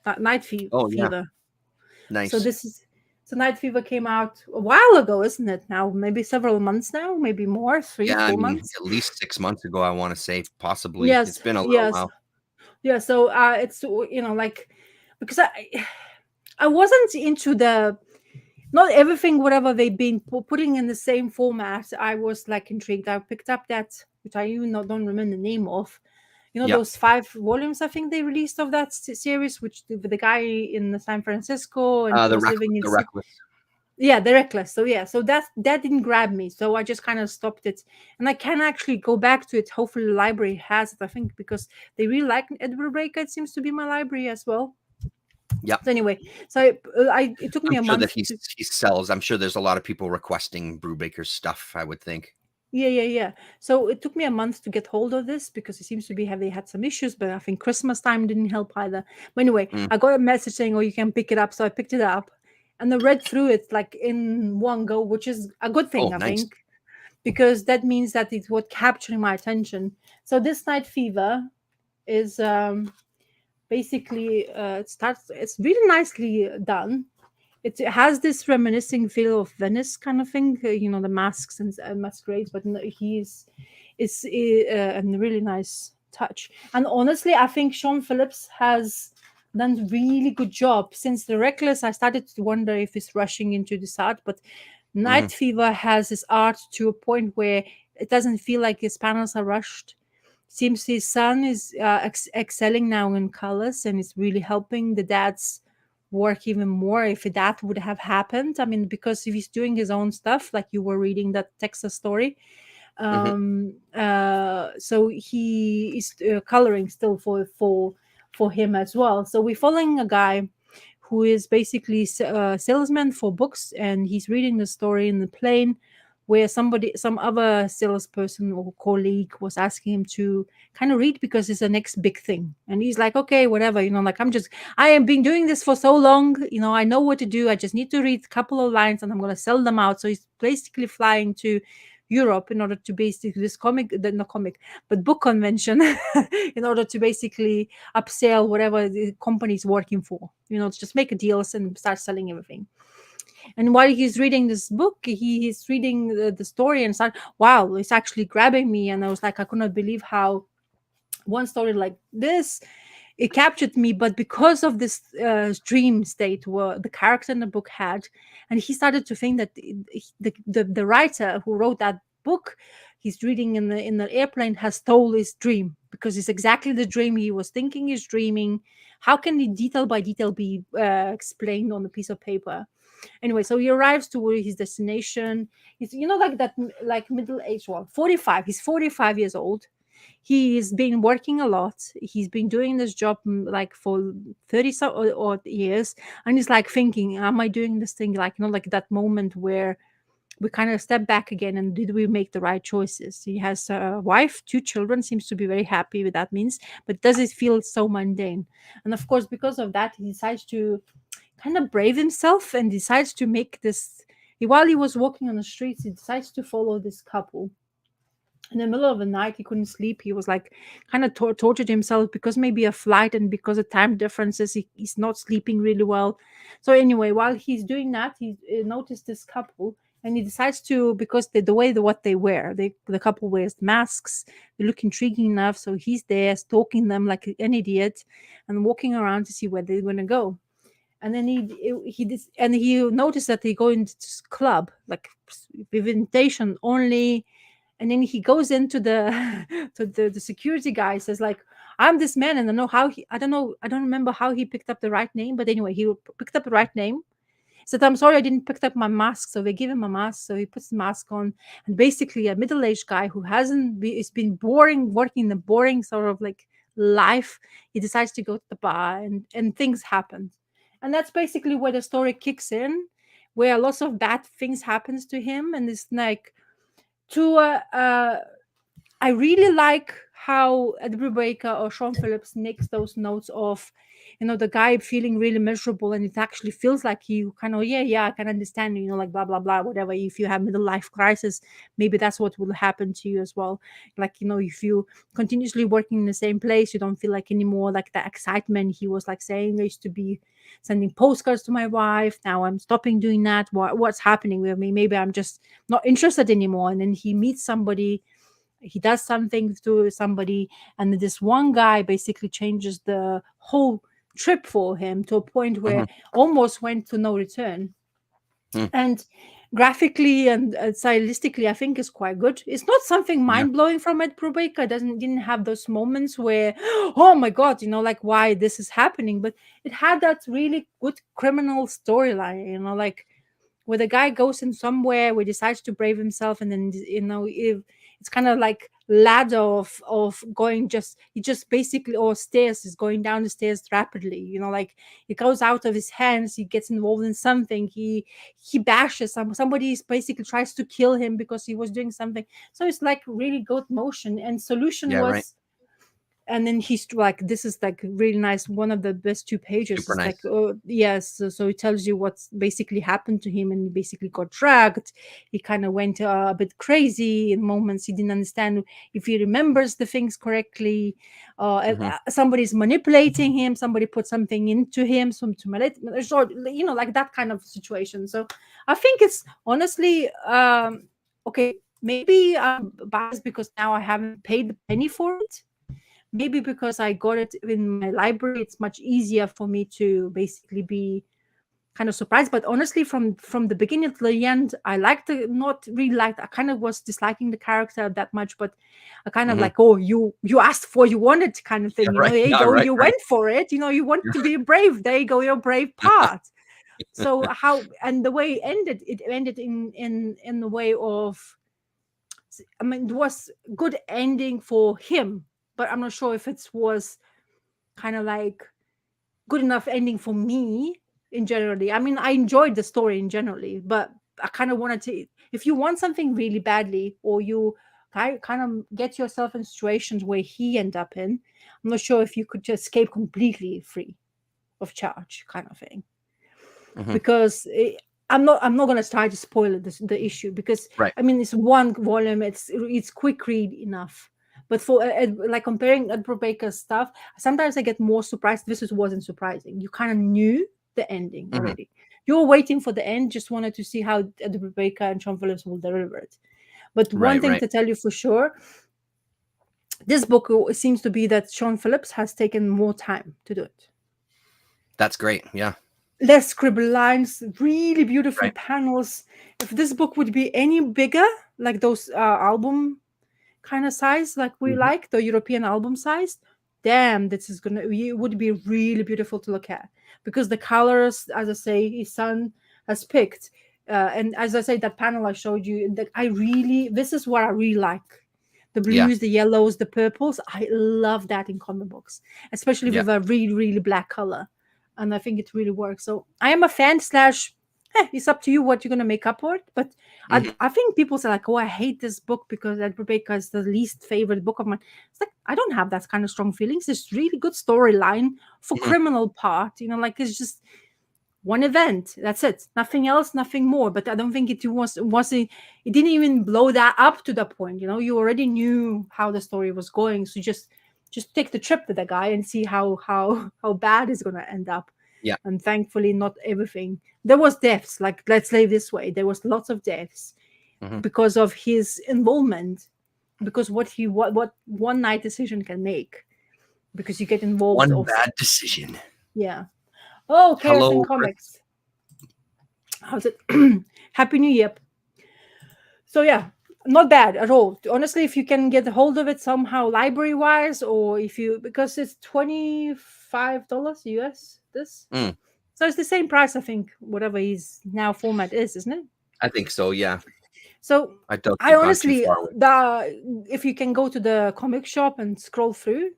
that Night Oh, yeah. Fever. So Nice. this is so Night Fever came out a while ago, isn't it? Now maybe several months now, maybe more, three, Yeah, I four mean, months. at least 6 months ago, I want to say, possibly. It's Yes, been a little yes, while. yeah. So it's like because I wasn't into the not everything whatever they've been putting in the same format. I was like intrigued. I picked up that which I even don't remember the name of. Yeah. Those 5 volumes I think they released of that series, which the guy in San Francisco and he The was living in the Reckless. yeah, the Reckless. So yeah, so that didn't grab me. So I just kind of stopped it, and I can actually go back to it. Hopefully, the library has it. I think because they really like Edward Breaker. It seems to be my library as well. Yeah. So anyway, so it took me I'm a sure that month to. he sells. I'm sure there's a lot of people requesting Brubaker's stuff, I would think. Yeah. So it took me a month to get hold of this because it seems to be they had some issues, but I think Christmas time didn't help either. But anyway, I got a message saying, "Oh, you can pick it up," so I picked it up, and I read through it like in one go, which is a good thing, Oh, I nice. think, because that means that it was capturing my attention. So this Night Fever is basically it's really nicely done. It has this reminiscing feel of Venice kind of thing, the masks and masquerades, but he's it's a really nice touch. And honestly, I think Sean Phillips has done a really good job. Since The Reckless, I started to wonder if he's rushing into this art, but Night Fever has his art to a point where it doesn't feel like his panels are rushed. Seems his son is excelling now in colors and is really helping the dad's work even more if that would have happened. I mean, because if he's doing his own stuff, like you were reading that Texas story, so he is coloring still for him as well. So we're following a guy who is basically a salesman for books, and he's reading the story in the plane where some other salesperson or colleague was asking him to kind of read because it's the next big thing. And he's like, okay, whatever, like I have been doing this for so long, I know what to do. I just need to read a couple of lines and I'm going to sell them out. So he's basically flying to Europe in order to basically this book convention in order to basically upsell whatever the company is working for, to just make deals and start selling everything. And while he's reading this book, he's reading the story and start, wow, it's actually grabbing me. And I was like, I could not believe how one story like this, it captured me, but because of this dream state where the character in the book had, and he started to think that the writer who wrote that book he's reading in the airplane has stole his dream, because it's exactly the dream he was thinking he's dreaming. How can the detail by detail be explained on a piece of paper? Anyway, so he arrives to his destination. He's like that, like middle age, 45. He's 45 years old. He's been working a lot. He's been doing this job like for 30 odd years, and he's like thinking, am I doing this thing, like like that moment where we kind of step back again, and did we make the right choices? He has a wife, 2 children, seems to be very happy with that means, but does it feel so mundane? And of course, because of that, he decides to kind of brave himself and decides to make this. While he was walking on the streets, he decides to follow this couple. In the middle of the night, he couldn't sleep. He was like kind of tortured himself because maybe a flight and because of time differences, he's not sleeping really well. So anyway, while he's doing that, he noticed this couple, and he decides to, because the way what they wear, the couple wears masks, they look intriguing enough. So he's there stalking them like an idiot and walking around to see where they're going to go. And then he noticed that they go into this club like with invitation only. And then he goes into the to the security guy, says like, I'm this man, and I don't remember how he picked up the right name, but anyway, he picked up the right name. Said, I'm sorry, I didn't pick up my mask. So they give him a mask, so he puts the mask on, and basically a middle-aged guy who it's been boring, working in a boring sort of like life, he decides to go to the bar, and things happen. And that's basically where the story kicks in, where lots of bad things happens to him, and it's like I really like how Ed Brubaker or Sean Phillips makes those notes of, the guy feeling really miserable, and it actually feels like you kind of, yeah, I can understand, like blah, blah, blah, whatever. If you have middle life crisis, maybe that's what will happen to you as well. Like, if you continuously working in the same place, you don't feel like anymore like the excitement. He was like saying, I used to be sending postcards to my wife. Now I'm stopping doing that. What's happening with me? Maybe I'm just not interested anymore. And then he meets somebody, he does something to somebody, and this one guy basically changes the whole trip for him to a point where almost went to no return. And graphically and stylistically, I think is quite good. It's not something mind-blowing from Ed Brubaker. Didn't have those moments where, oh my god, like why this is happening, but it had that really good criminal storyline, like where the guy goes in somewhere, where he decides to brave himself, and then it's kind of like ladder of going, he just basically, or stairs, is going down the stairs rapidly, like it goes out of his hands, he gets involved in something, he bashes somebody, basically tries to kill him because he was doing something. So it's like really good motion, and solution was right. And then he's like, this is like really nice, one of the best 2 pages. Super It's nice. like, oh yes, so it tells you what's basically happened to him, and he basically got dragged. He kind of went a bit crazy in moments. He didn't understand if he remembers the things correctly. Somebody's manipulating him, somebody put something into him, like that kind of situation. So I think it's honestly okay, maybe I'm biased because now I haven't paid the penny for it. Maybe because I got it in my library, it's much easier for me to basically be kind of surprised. But honestly, from the beginning to the end, I I kind of was disliking the character that much, but I kind of like, oh, you asked for, you wanted kind of thing, right. there you Yeah, go, right, you right. went for it, you want to be brave, there you go, your brave part. So and the way it ended in the way of, I mean, it was good ending for him, but I'm not sure if it was kind of like good enough ending for me in generally. I mean, I enjoyed the story in generally, but I kind of wanted to, if you want something really badly, or you kind of get yourself in situations where he end up in, I'm not sure if you could just escape completely free of charge kind of thing. Because I'm not going to try to spoil the issue, because Right. I mean, it's one volume, it's quick read enough. But for like comparing Ed Brubaker's stuff, sometimes I get more surprised. This wasn't surprising. You kind of knew the ending already. You were waiting for the end, just wanted to see how Ed Brubaker and Sean Phillips will deliver it. But one thing to tell you for sure, this book seems to be that Sean Phillips has taken more time to do it. That's great. Yeah. Less scribble lines, really beautiful panels. If this book would be any bigger, like those album kind of size, like we like the European album size, damn, it would be really beautiful to look at, because the colors, as I say, his son has picked. And as I say, that panel I showed you, that this is what I really like. The blues, the yellows, the purples. I love that in comic books, especially with a really, really black color. And I think it really works. So I am a fan / it's up to you what you're going to make up for it. But I think people say like, oh, I hate this book because Ed Brubaker is the least favorite book of mine. It's like, I don't have that kind of strong feelings. It's really good storyline for criminal part. Like it's just one event. That's it. Nothing else, nothing more. But I don't think it didn't even blow that up to the point. You already knew how the story was going. So just take the trip with the guy and see how bad it's gonna end up. Yeah. And thankfully, not everything. There was deaths. Like, let's say this way, there was lots of deaths because of his involvement. Because what one night decision can make, because you get involved. One bad decision. Yeah. Oh, Chaos Hello, in Comics. How's it? Happy New Year. So yeah, not bad at all. Honestly, if you can get a hold of it somehow, library wise, or because it's $25 US. This, so it's the same price, I think, whatever his now format is, isn't it? I think so. Yeah. So I honestly, if you can go to the comic shop and scroll through,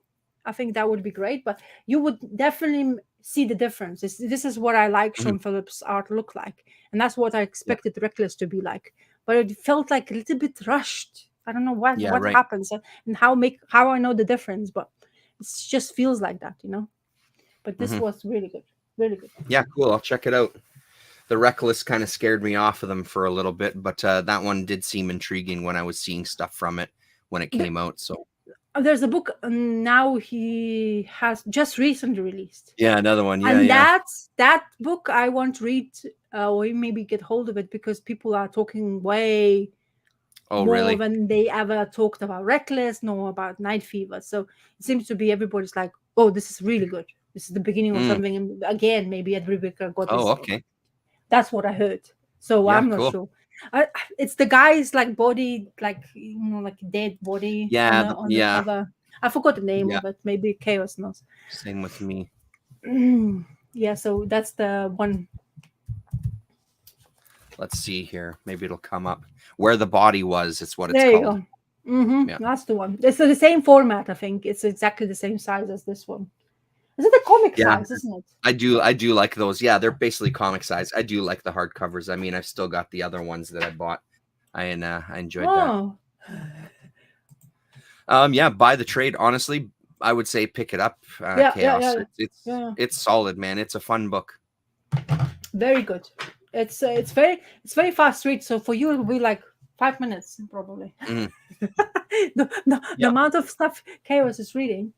I think that would be great. But you would definitely see the difference. This is what I like Sean Phillips' art look like, and that's what I expected Reckless to be like. But it felt like a little bit rushed I don't know what Yeah, right. happens and how I know the difference, but it just feels like that, you know. But this Hmm. was really good, really good. Yeah, cool. I'll check it out. The Reckless kind of scared me off of them for a little bit, but that one did seem intriguing when I was seeing stuff from it when it The- came out. So There's a book now he has just recently released, yeah, another one. Yeah, and yeah. that book I want to read, or maybe get hold of it, because people are talking way Oh, more really? than they ever talked about Reckless, nor about Night Fever. So it seems to be everybody's like, oh, this is really good. This is the beginning of Mm. something. And again, maybe Ed Rebecca got Oh, this. okay. That's what I heard. So Yeah, I'm not cool. sure. It's the guy's like body, like, you know, like dead body on Yeah, the cover. I forgot the name yeah. of it. Maybe Chaos knows. Same with me. Yeah, so that's the one. Let's see here. Maybe it'll come up. Where the Body Was. It's what it's There you called. go. Mm-hmm. Yeah. That's the one. It's the same format, I think. It's exactly the same size as this one. Is it the comic Yeah. size, isn't it? I do like those. Yeah, they're basically comic size. I do like the hardcovers. I mean, I've still got the other ones that I bought. I enjoyed that. Oh, Yeah, buy the trade. Honestly, I would say pick it up. yeah, Chaos. yeah. It's solid, man. It's a fun book. Very good. It's very fast read. So for you, it'll be like 5 minutes probably. Mhm. The Yep. amount of stuff Chaos is reading.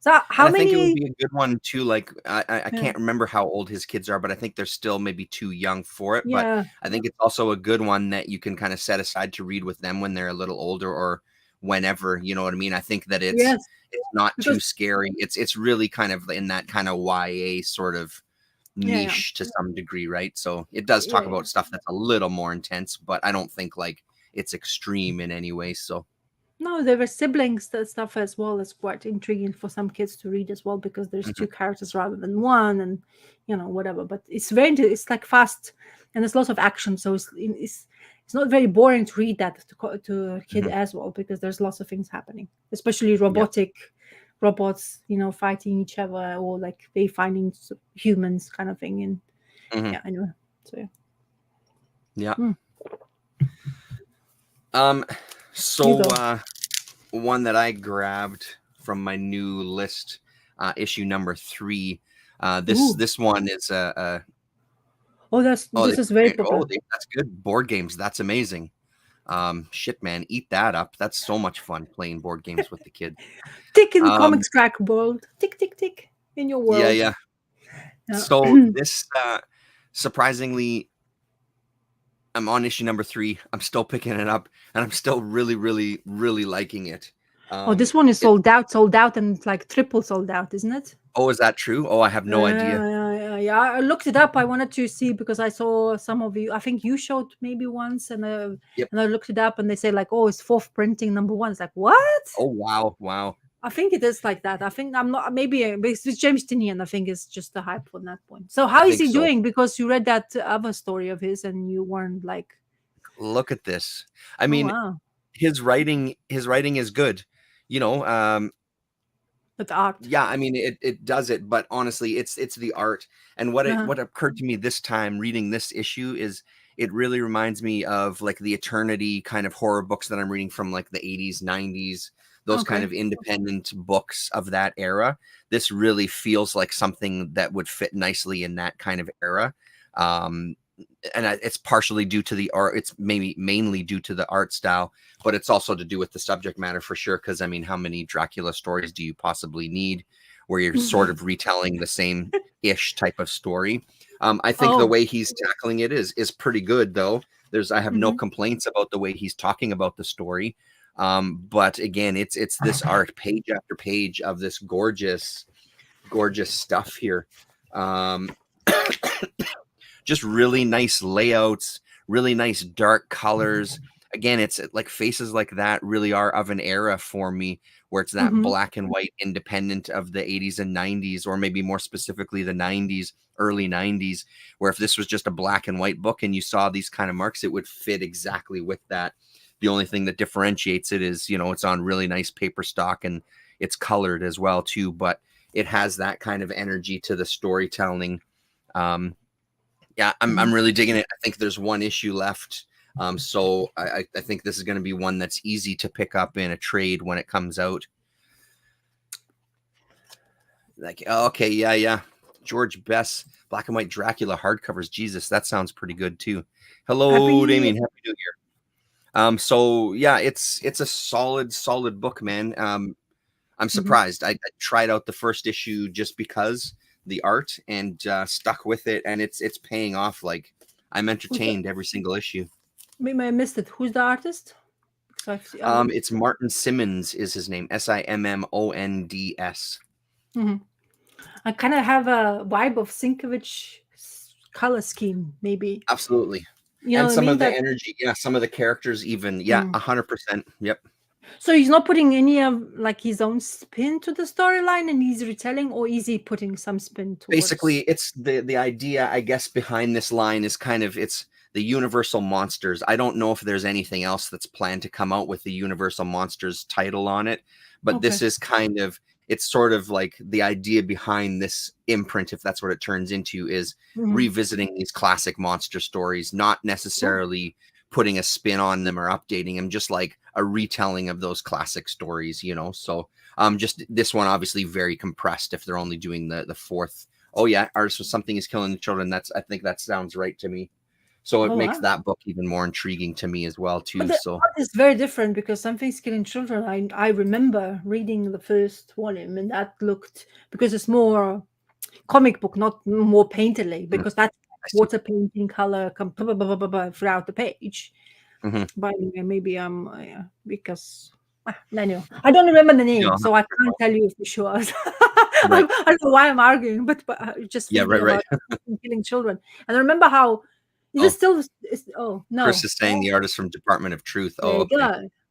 So how And I think it would many? be a good one too. Like I Yeah. can't remember how old his kids are, but I think they're still maybe too young for it. But Yeah. I think it's also a good one that you can kind of set aside to read with them when they're a little older or whenever. You know what I mean? I think that it's Yes. not too Because scary. It's really kind of in that kind of YA sort of yeah, niche to some degree, right? So it does talk yeah. about stuff that's a little more intense, but I don't think like it's extreme in any way. So No, there were siblings that stuff as well. Is quite intriguing for some kids to read as well, because there's mhm, two characters rather than one, and whatever. But it's it's like fast, and there's lots of action, so it's not very boring to read that to a kid mhm, as well, because there's lots of things happening, especially yeah, robots, fighting each other, or like they finding humans kind of thing. And mhm, yeah, anyway, so yeah. yeah. Hmm. Um, You so go. one that I grabbed from my new list, issue number 3. Ooh. This one is Oh, oh this is very popular. that's good. Board games. That's amazing. Shit, man, eat that up. That's so much fun playing board games with the kids. Tick in the Um, comics crack world. Tick, tick, tick in your yeah, world. yeah. Yeah. So this surprisingly, I'm on issue number 3. I'm still picking it up, and I'm still really, really, really liking it. Oh, this one is It, sold out, and it's like triple sold out, isn't it? oh, is that true? Oh, I have no idea. Yeah. I looked it up. I wanted to see because I saw some of you. I think you showed maybe once, and Yep. I looked it up, and they say like, oh, it's 4th printing number 1. It's like, what? Oh, wow, wow. I think it is like that. I think I'm not. Maybe it's James Tinian. I think it's just the hype on that point. So how I is think he so. doing? Because you read that other story of his, and you weren't like, Look at this. I oh mean, wow, his writing is good. You know, but art. yeah, I mean it does it, but honestly, it's the art. And Uh-huh. what occurred to me this time reading this issue is it really reminds me of like the Eternity kind of horror books that I'm reading from like the 80s, 90s, those kind Okay. of independent books of that era. This really feels like something that would fit nicely in that kind of era. And it's partially due to the art. It's maybe mainly due to the art style, but it's also to do with the subject matter for sure. Because I mean, how many Dracula stories do you possibly need where you're sort of retelling the same ish type of story? I think the Oh. way he's tackling it is pretty good, though. I have no Mhm. complaints about the way he's talking about the story. But again, it's this art, page after page of this gorgeous stuff here. Just really nice layouts, really nice dark colors. Again, it's like faces like that really are of an era for me where it's that Mhm. black and white independent of the 80s and 90s, or maybe more specifically the 90s, early 90s, where if this was just a black and white book and you saw these kind of marks, it would fit exactly with that. The only thing that differentiates it is, it's on really nice paper stock and it's colored as well too, but it has that kind of energy to the storytelling. Yeah, I'm really digging it. I think there's one issue left. So I think this is going to be one that's easy to pick up in a trade when it comes out. Like, okay, yeah. George Best, Black and White Dracula hardcovers. Jesus, that sounds pretty good too. Hello, Damien. Happy New Year. So yeah, it's a solid book, man. I'm surprised. I tried out the first issue just because the art and stuck with it, and it's paying off. Like, I'm entertained every single issue. Maybe I missed it. Who's the artist? It's Martin Simmons is his name. Simmonds. I kind of have a vibe of Sienkiewicz color scheme, maybe. Absolutely. You know, and some of the energy, some of the characters, even, 100%. Yep. So he's not putting any of like his own spin to the storyline, and he's retelling, or is he putting some spin towards? Basically, it's the idea, I guess, behind this line is kind of it's the Universal Monsters. I don't know if there's anything else that's planned to come out with the Universal Monsters title on it, but this is kind of, it's sort of like the idea behind this imprint, if that's what it turns into, is revisiting these classic monster stories, not necessarily putting a spin on them or updating them, just like a retelling of those classic stories, you know. So just this one obviously very compressed if they're only doing the fourth. Oh yeah, Artist with Something is Killing the Children. I think that sounds right to me. So it makes that book even more intriguing to me as well too. But the art is very different, because Something's Killing Children, I remember reading the first volume, and that looked, because it's more comic book, not more painterly, because that's water painting, color throughout the page. But maybe because anyway, I don't remember the name, so I can't tell you for sure. I don't know why I'm arguing, but just about killing children. And I remember how is it still? Oh no, Chris is saying the artist from Department of Truth. Oh,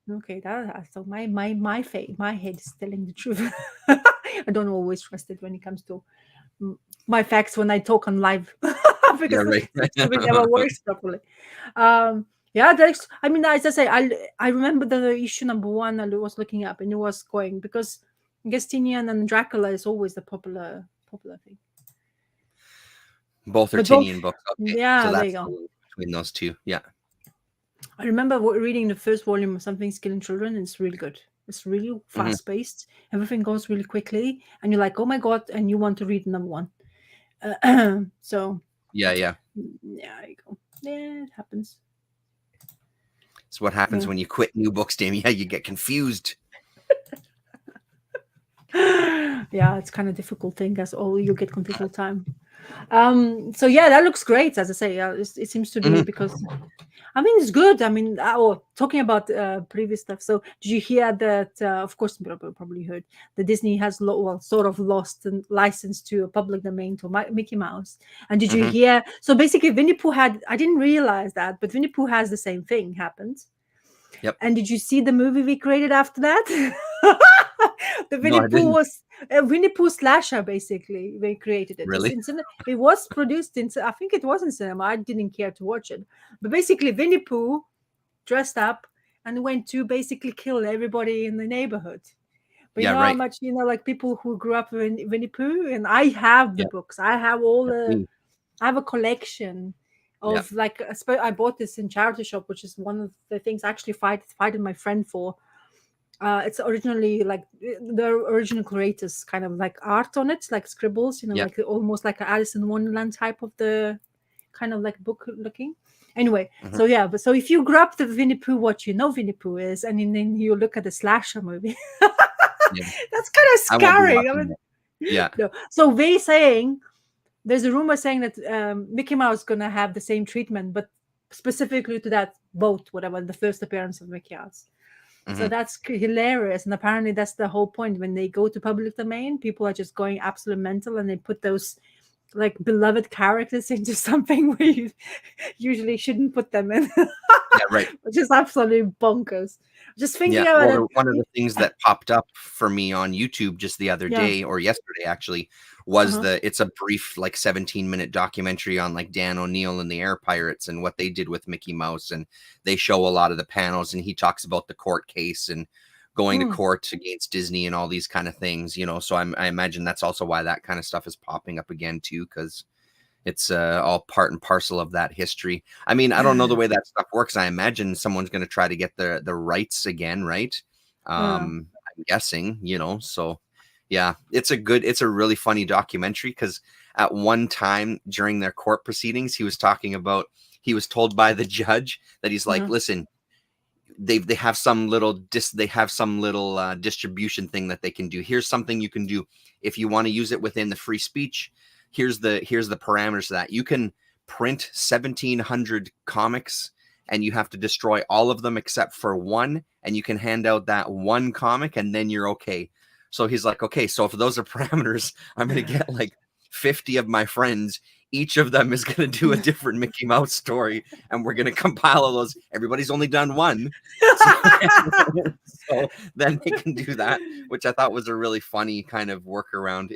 okay. So my head is telling the truth. I don't always trust it when it comes to my facts when I talk on live, because it never works properly. That's, I mean, as I say, I remember the issue number 1 I was looking up, and it was going, because Justinian and Dracula is always the popular thing. Both are Tinian books. Okay. Yeah, so there you go. Between those two, yeah. I remember reading the first volume of Something's Killing Children, and it's really good. It's really fast-paced. Everything goes really quickly, and you're like, oh my god, and you want to read number 1. So yeah, there you go. Yeah, it happens. It's what happens when you quit new books, Damien. Yeah, you get confused. Yeah, it's kind of difficult thing, as you get confused all the time. So yeah, that looks great. As I say, it seems to be, because I mean, it's good. I mean, talking about previous stuff. So did you hear that? Of course, you probably heard that Disney has sort of lost the license to a public domain to Mickey Mouse. And did you hear? So basically, Winnie Pooh I didn't realize that, but Winnie Pooh has the same thing happened. Yep. And did you see the movie we created after that? The Winnie Pooh slasher, basically. We created it. Really? It was produced I think it was in cinema. I didn't care to watch it. But basically, Winnie Pooh dressed up and went to basically kill everybody in the neighborhood. But you know how much, like people who grew up with Winnie Pooh, and I have the books. I have I have a collection of like, I bought this in charity shop, which is one of the things I actually fighted my friend for. It's originally like the original creators kind of like art on it, like scribbles, like almost like an Alice in Wonderland type of the kind of like book looking. Anyway, so if you grew up the Winnie Pooh, what Winnie Pooh is, and then you look at the slasher movie, that's kind of scary. I mean, no. So there's a rumor saying that Mickey Mouse is gonna have the same treatment, but specifically to that boat, whatever, the first appearance of Mickey Mouse. So that's hilarious, and apparently that's the whole point. When they go to public domain, people are just going absolute mental, and they put those like beloved characters into something where you usually shouldn't put them in. Which is absolutely bonkers. Just thinking about it. One of the things that popped up for me on YouTube just the other day, or yesterday actually, was it's a brief like 17-minute documentary on like Dan O'Neill and the Air Pirates and what they did with Mickey Mouse, and they show a lot of the panels, and he talks about the court case and going to court against Disney and all these kind of things, so I imagine that's also why that kind of stuff is popping up again too, because It's all part and parcel of that history. I mean, I don't know the way that stuff works. I imagine someone's going to try to get the rights again, right? I'm guessing, so yeah, it's a really funny documentary, because at one time during their court proceedings, he was talking about, he was told by the judge that he's like, listen, they have some little distribution thing that they can do. Here's something you can do if you want to use it within the free speech. Here's the parameters of that. You can print 1,700 comics, and you have to destroy all of them except for one, and you can hand out that one comic, and then you're okay. So he's like, okay, so if those are parameters, I'm going to get like 50 of my friends. Each of them is going to do a different Mickey Mouse story, and we're going to compile all those. Everybody's only done one. So then they can do that, which I thought was a really funny kind of workaround.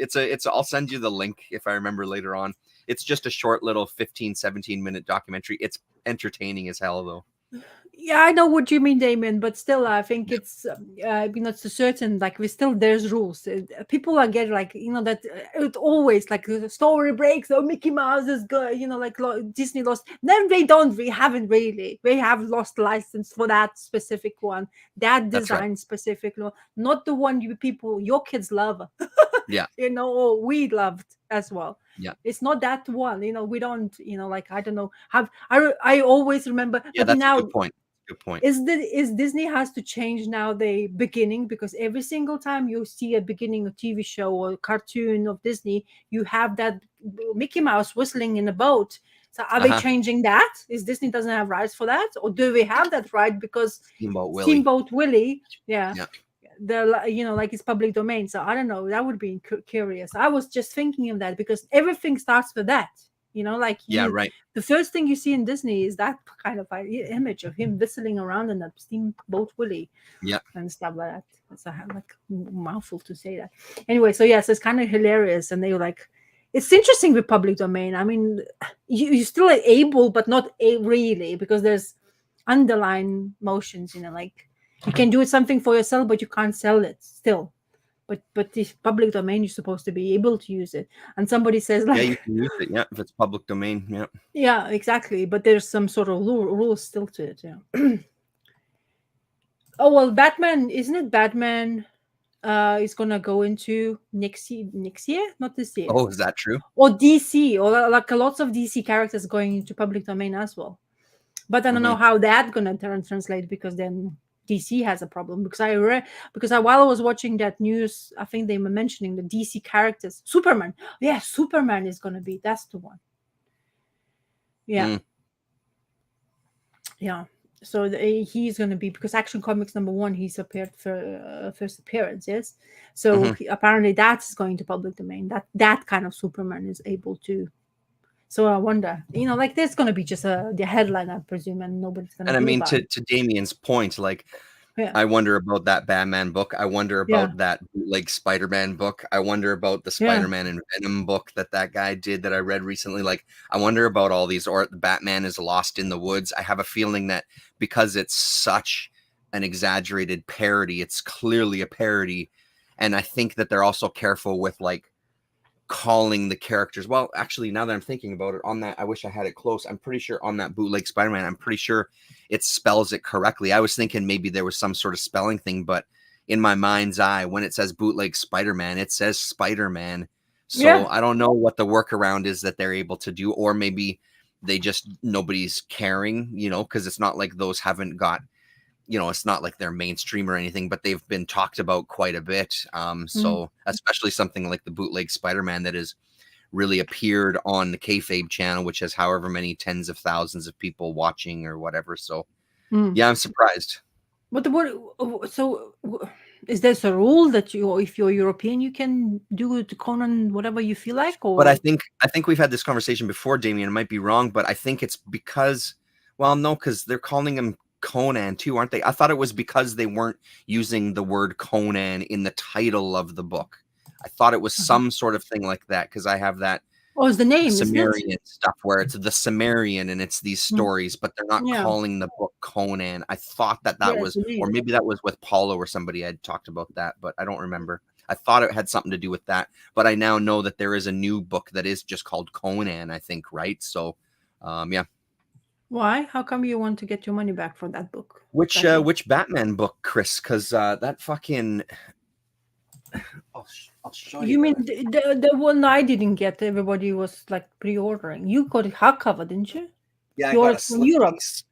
I'll send you the link if I remember later on. It's just a short little 15-17 minute documentary. It's entertaining as hell, though. Yeah, I know what you mean, Damien, but still, I think it's it's a certain, like, there's rules. People are getting like, that it always like the story breaks. Oh, Mickey Mouse is good, like Disney lost. Then they haven't really. They have lost license for that specific one, that design specific, not the one your kids love. Yeah. Or we loved as well. Yeah. It's not that one, we don't, like, I don't know. I always remember. Yeah, that's a good point. Good point. Is Disney has to change now the beginning, because every single time you see a beginning of TV show or cartoon of Disney, you have that Mickey Mouse whistling in a boat. So are they changing that? Is Disney doesn't have rights for that, or do they have that right because Steamboat Willie, they're like it's public domain? So I don't know. That would be curious. I was just thinking of that because everything starts with that. Right. The first thing you see in Disney is that kind of image of him whistling around in that Steamboat Willie, and stuff like that. It's a mouthful to say that. Anyway, so yes, it's kind of hilarious, and they were like, it's interesting with public domain. I mean, you're still able, but not really, because there's underlying motions. Like you can do something for yourself, but you can't sell it still. But this public domain, you're supposed to be able to use it. And somebody says, like, you can use it, if it's public domain, yeah, exactly. But there's some sort of rules still to it, Oh well, Batman, isn't it? Batman is gonna go into next year, not this year. Oh, is that true? Or DC, or like lots of DC characters going into public domain as well. But I don't know how that's gonna translate, because then DC has a problem, because while I was watching that news, I think they were mentioning the DC characters. Superman, Superman is gonna be, that's the one. Yeah. So he's gonna be, because Action Comics #1, he's appeared for first appearance, yes. So apparently that's going to public domain. That kind of Superman is able to. So I wonder, like there's going to be just the headline, I presume, and nobody's going to. And I mean, to Damien's point, like, I wonder about that Batman book. I wonder about that like Spider-Man book. I wonder about the Spider-Man and Venom book that guy did that I read recently. Like, I wonder about all these, or the Batman is Lost in the Woods. I have a feeling that because it's such an exaggerated parody, it's clearly a parody. And I think that they're also careful with like calling the characters. Well, actually, now that I'm thinking about it, on that, I wish I had it close. I'm pretty sure on that bootleg Spider-Man, I'm pretty sure it spells it correctly. I was thinking maybe there was some sort of spelling thing, but in my mind's eye, when it says bootleg Spider-Man, it says Spider-Man. So I don't know what the workaround is that they're able to do, or maybe they just, nobody's caring, because it's not like those haven't got, it's not like they're mainstream or anything, but they've been talked about quite a bit. So especially something like the bootleg Spider-Man that has really appeared on the Kayfabe channel, which has however many tens of thousands of people watching or whatever. So yeah, I'm surprised. So is there a rule that if you're European, you can do to Conan whatever you feel like? Or? But I think we've had this conversation before, Damien. It might be wrong, but I think it's because, well, no, because they're calling him Conan too, aren't they? I thought it was because they weren't using the word Conan in the title of the book. I thought it was some sort of thing like that, because I have that. Oh, it's the name, Sumerian stuff where it's the Sumerian and it's these stories, but they're not calling the book Conan. I thought that was, or maybe that was with Paulo or somebody had talked about that, but I don't remember. I thought it had something to do with that, but I now know that there is a new book that is just called Conan, I think, right? So, yeah. Why? How come you want to get your money back for that book? Which Batman book, Chris? Because that fucking. I'll show you. You mean the one I didn't get? Everybody was like pre-ordering. You got it hardcover, didn't you? Yeah, I You got ordered a from slip Europe. piece.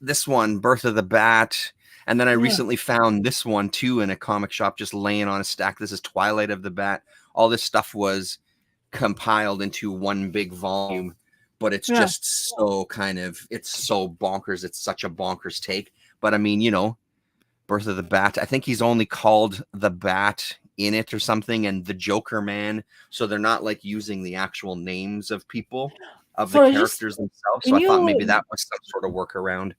This one, Birth of the Bat, and then I Yeah. recently found this one too in a comic shop, just laying on a stack. This is Twilight of the Bat. All this stuff was compiled into one big volume, but it's Yeah. just so kind of, it's so bonkers. It's such a bonkers take. But I mean, you know, Birth of the Bat, I think he's only called the Bat in it or something, and the Joker Man. So they're not like using the actual names of people, of the Sorry, just- characters themselves. can So I thought you- maybe that was some sort of workaround.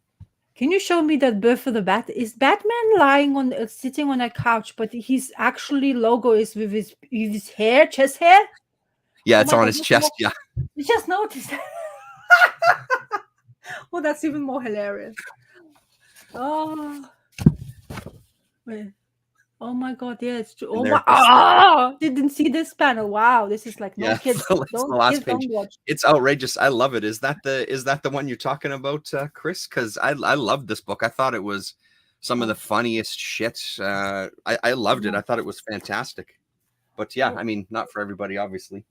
Can you show me that Birth of the Bat? Is Batman lying on, sitting on a couch, but his actually logo is with his hair, chest hair? Yeah, Oh it's my on God, his look chest. at Yeah. You just noticed that. Oh, that's even more hilarious. Oh, wait. Oh my God, yeah, it's true. And Oh there my, it is. ah, didn't see this panel. Wow, this is like no Yeah, kids. so it's the Don't last kids page. don't watch. It's outrageous. I love it. Is that the one you're talking about, Chris? Because I loved this book. I thought it was some of the funniest shit. I loved it. I thought it was fantastic. But yeah, I mean, not for everybody, obviously.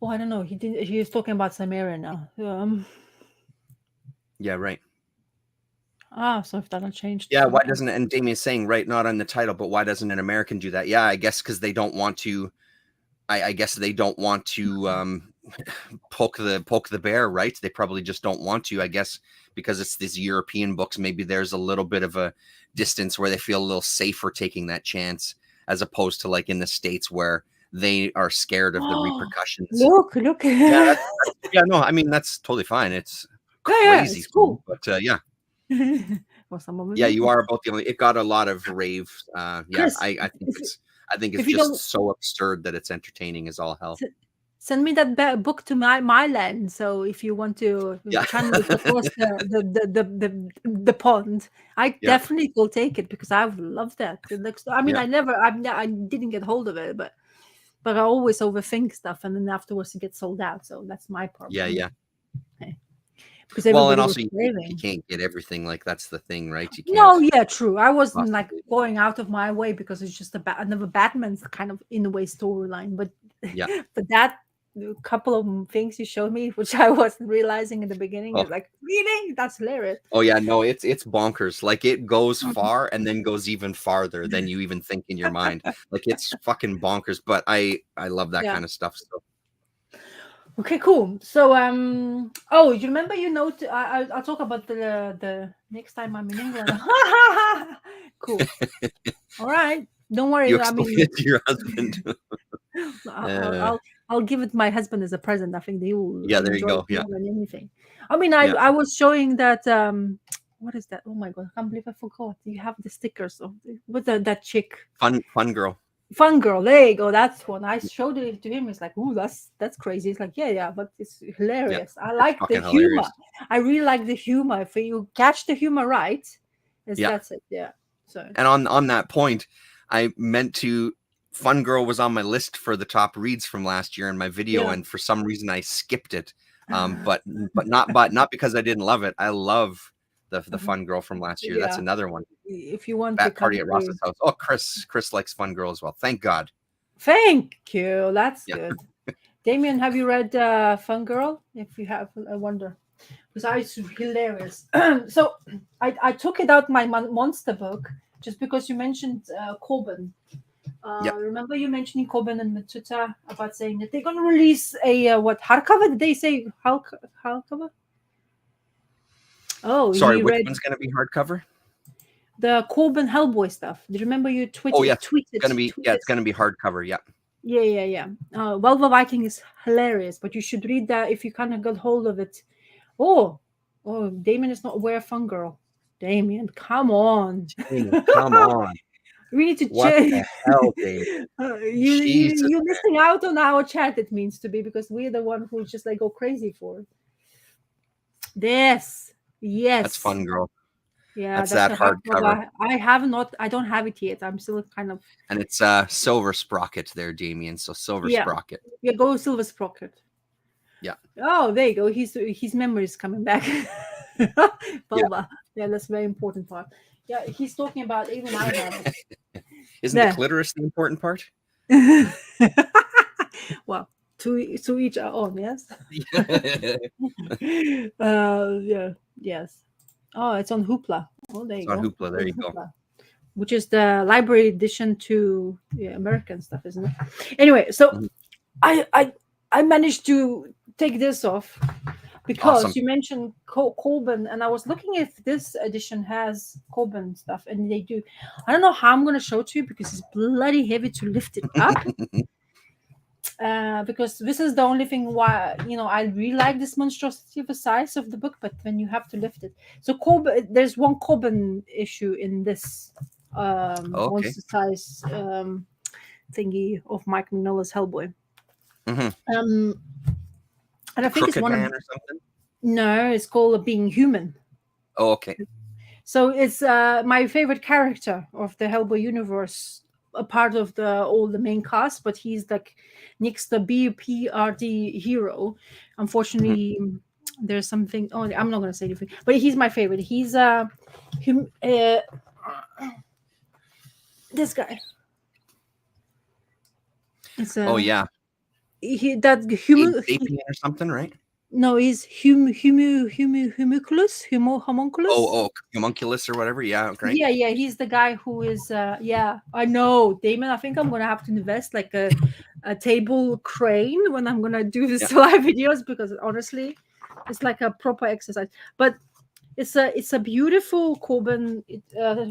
Oh, I don't know. He was talking about Samaria now. Yeah, right. So if that'll change. Yeah, why doesn't it? And Damien's saying, right, not on the title, but why doesn't an American do that? Yeah, I guess because they don't want to. I guess they don't want to poke the bear, right? They probably just don't want to. I guess because it's these European books, maybe there's a little bit of a distance where they feel a little safer taking that chance, as opposed to like in the States where they are scared of the repercussions. Look. Yeah, yeah, no, I mean that's totally fine. It's crazy, it's cool. but yeah. Well, some of them Yeah, you are about the only. It got a lot of rave. Yeah, Chris, I think it's if you don't- just so absurd that it's entertaining as all hell. Send me that book to my land. So if you want to Yeah. channel it across the pond, I definitely will take it because I love that. It looks. I mean, Yeah. I didn't get hold of it, but I always overthink stuff, and then afterwards it gets sold out. So that's my problem. Yeah. Because Well, and everybody also was you craving. can't get everything. Like that's the thing, right? You can't. No, yeah, true. I wasn't like Possibly. going out of my way because it's just another Batman's kind of in a way storyline. But Yeah. but that couple of things you showed me, which I wasn't realizing in the beginning, is like, really? That's hilarious. Oh yeah, no, it's bonkers. Like it goes Mhm. far and then goes even farther than you even think in your mind. Like it's fucking bonkers. But I love that kind of stuff. So. Okay, cool. So oh, you remember I'll talk about the next time I'm in England. Cool. All right. Don't worry. You I explain mean, it to your husband. I'll give it my husband as a present. I think they will. Yeah, there you enjoy go. it Yeah. more than anything. I mean, I was showing that. What is that? Oh my God! I can't believe I forgot. You have the stickers of that chick. Fun girl. Fun girl. There you go. That's one. I showed it to him. He's like, "Ooh, that's crazy." It's like, yeah, but it's hilarious. I like the humor. Hilarious. I really like the humor. If you catch the humor right, that's it. Yeah. So. And on that point, I meant to. Fun Girl was on my list for the top reads from last year in my video, and for some reason I skipped it. But not because I didn't love it. I love the Fun Girl from last year. That's another one. If you want Bat Party at Ross's house. Oh, Chris likes Fun Girl as well. Thank God. Thank you. That's good. Damien, have you read Fun Girl? If you have, I wonder. Because it's hilarious. So I took it out my monster book just because you mentioned Corbin. Remember you mentioning Corbin and Matuta about saying that they're going to release a hardcover? Did they say hardcover? Oh, sorry, which one's going to be hardcover? The Corbin Hellboy stuff. Do you remember you tweeted? Oh yeah, tweeted, it's going to be it's going to be hardcover. Yeah. Yeah. Velvet Viking is hilarious, but you should read that if you kind of got hold of it. Oh, Damien is not aware of Fun Girl. Damien, come on. Come on. We need to what change. The hell, Damien? You're missing out on our chat. It means to be because we're the one who just like go crazy for it. Yes. That's Fun Girl. Yeah, That's that's that a hardcover, hardcover. I have not. I don't have it yet. I'm still kind of. and it's Silver Sprocket there, Damien. So Silver Yeah. Sprocket. Yeah. Go Silver Sprocket. Yeah. Oh, there you go. His memory is coming back. Yeah. Bulba. Yeah, that's a very important part. Yeah, he's talking about even I have it. Isn't the There. clitoris the important part? Well, to each our own. Yes. Yeah. Yes. Oh, it's on Hoopla. Oh, there It's you on go. Hoopla. It's There on you go. Hoopla, which is the library edition to American stuff, isn't it? Anyway, so Mhm. I managed to take this off because Awesome. you mentioned Coben, and I was looking if this edition has Coben stuff, and they do. I don't know how I'm going to show it to you because it's bloody heavy to lift it up. Because this is the only thing why I really like this monstrosity of the size of the book, but then you have to lift it. So Coben, there's one Coben issue in this Okay. monster size thingy of Mike Mignola's Hellboy. hmm Um, and I think it's Crooked one of Man or something. no, it's called Being Human. Oh, okay. So it's my favorite character of the Hellboy universe, a part of all the main cast, but he's like Nick's the BPRD hero. Unfortunately, there's something. Oh, I'm not gonna say anything, but he's my favorite. He's hum, this guy. It's Oh yeah. that human. Sapien or something, right? No, he's humuculus, homunculus. Oh, homunculus or whatever. Yeah, great. Yeah, he's the guy who is yeah, I know, Damon. I think I'm gonna have to invest like a table crane when I'm gonna do this Yeah. live videos, because honestly, it's like a proper exercise. But it's a beautiful Coben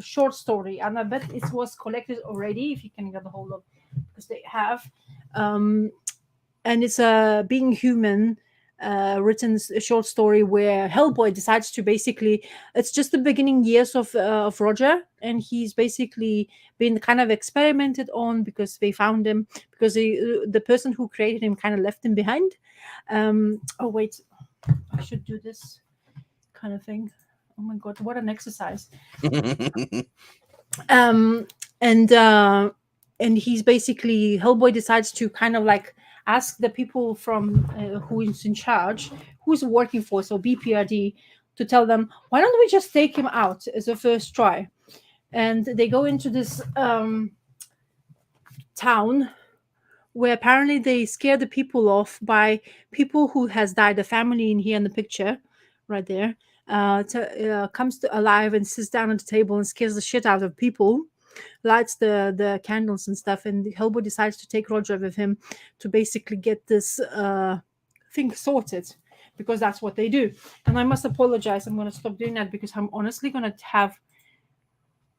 short story, and I bet it was collected already if you can get a hold of, because they have. And it's a Being Human written a short story where Hellboy decides to basically, it's just the beginning years of Roger, and he's basically been kind of experimented on because they found him, because the person who created him kind of left him behind. Oh wait, I should do this kind of thing. Oh my god, what an exercise. um and he's basically, Hellboy decides to kind of like ask the people from who is in charge, who's working for, so BPRD, to tell them, why don't we just take him out as a first try. And they go into this town where apparently they scare the people off by people who has died, a family in here in the picture right there, comes to alive and sits down at the table and scares the shit out of people, lights the candles and stuff, and Hellboy decides to take Roger with him to basically get this thing sorted, because that's what they do. And I must apologize, I'm going to stop doing that because I'm honestly going to have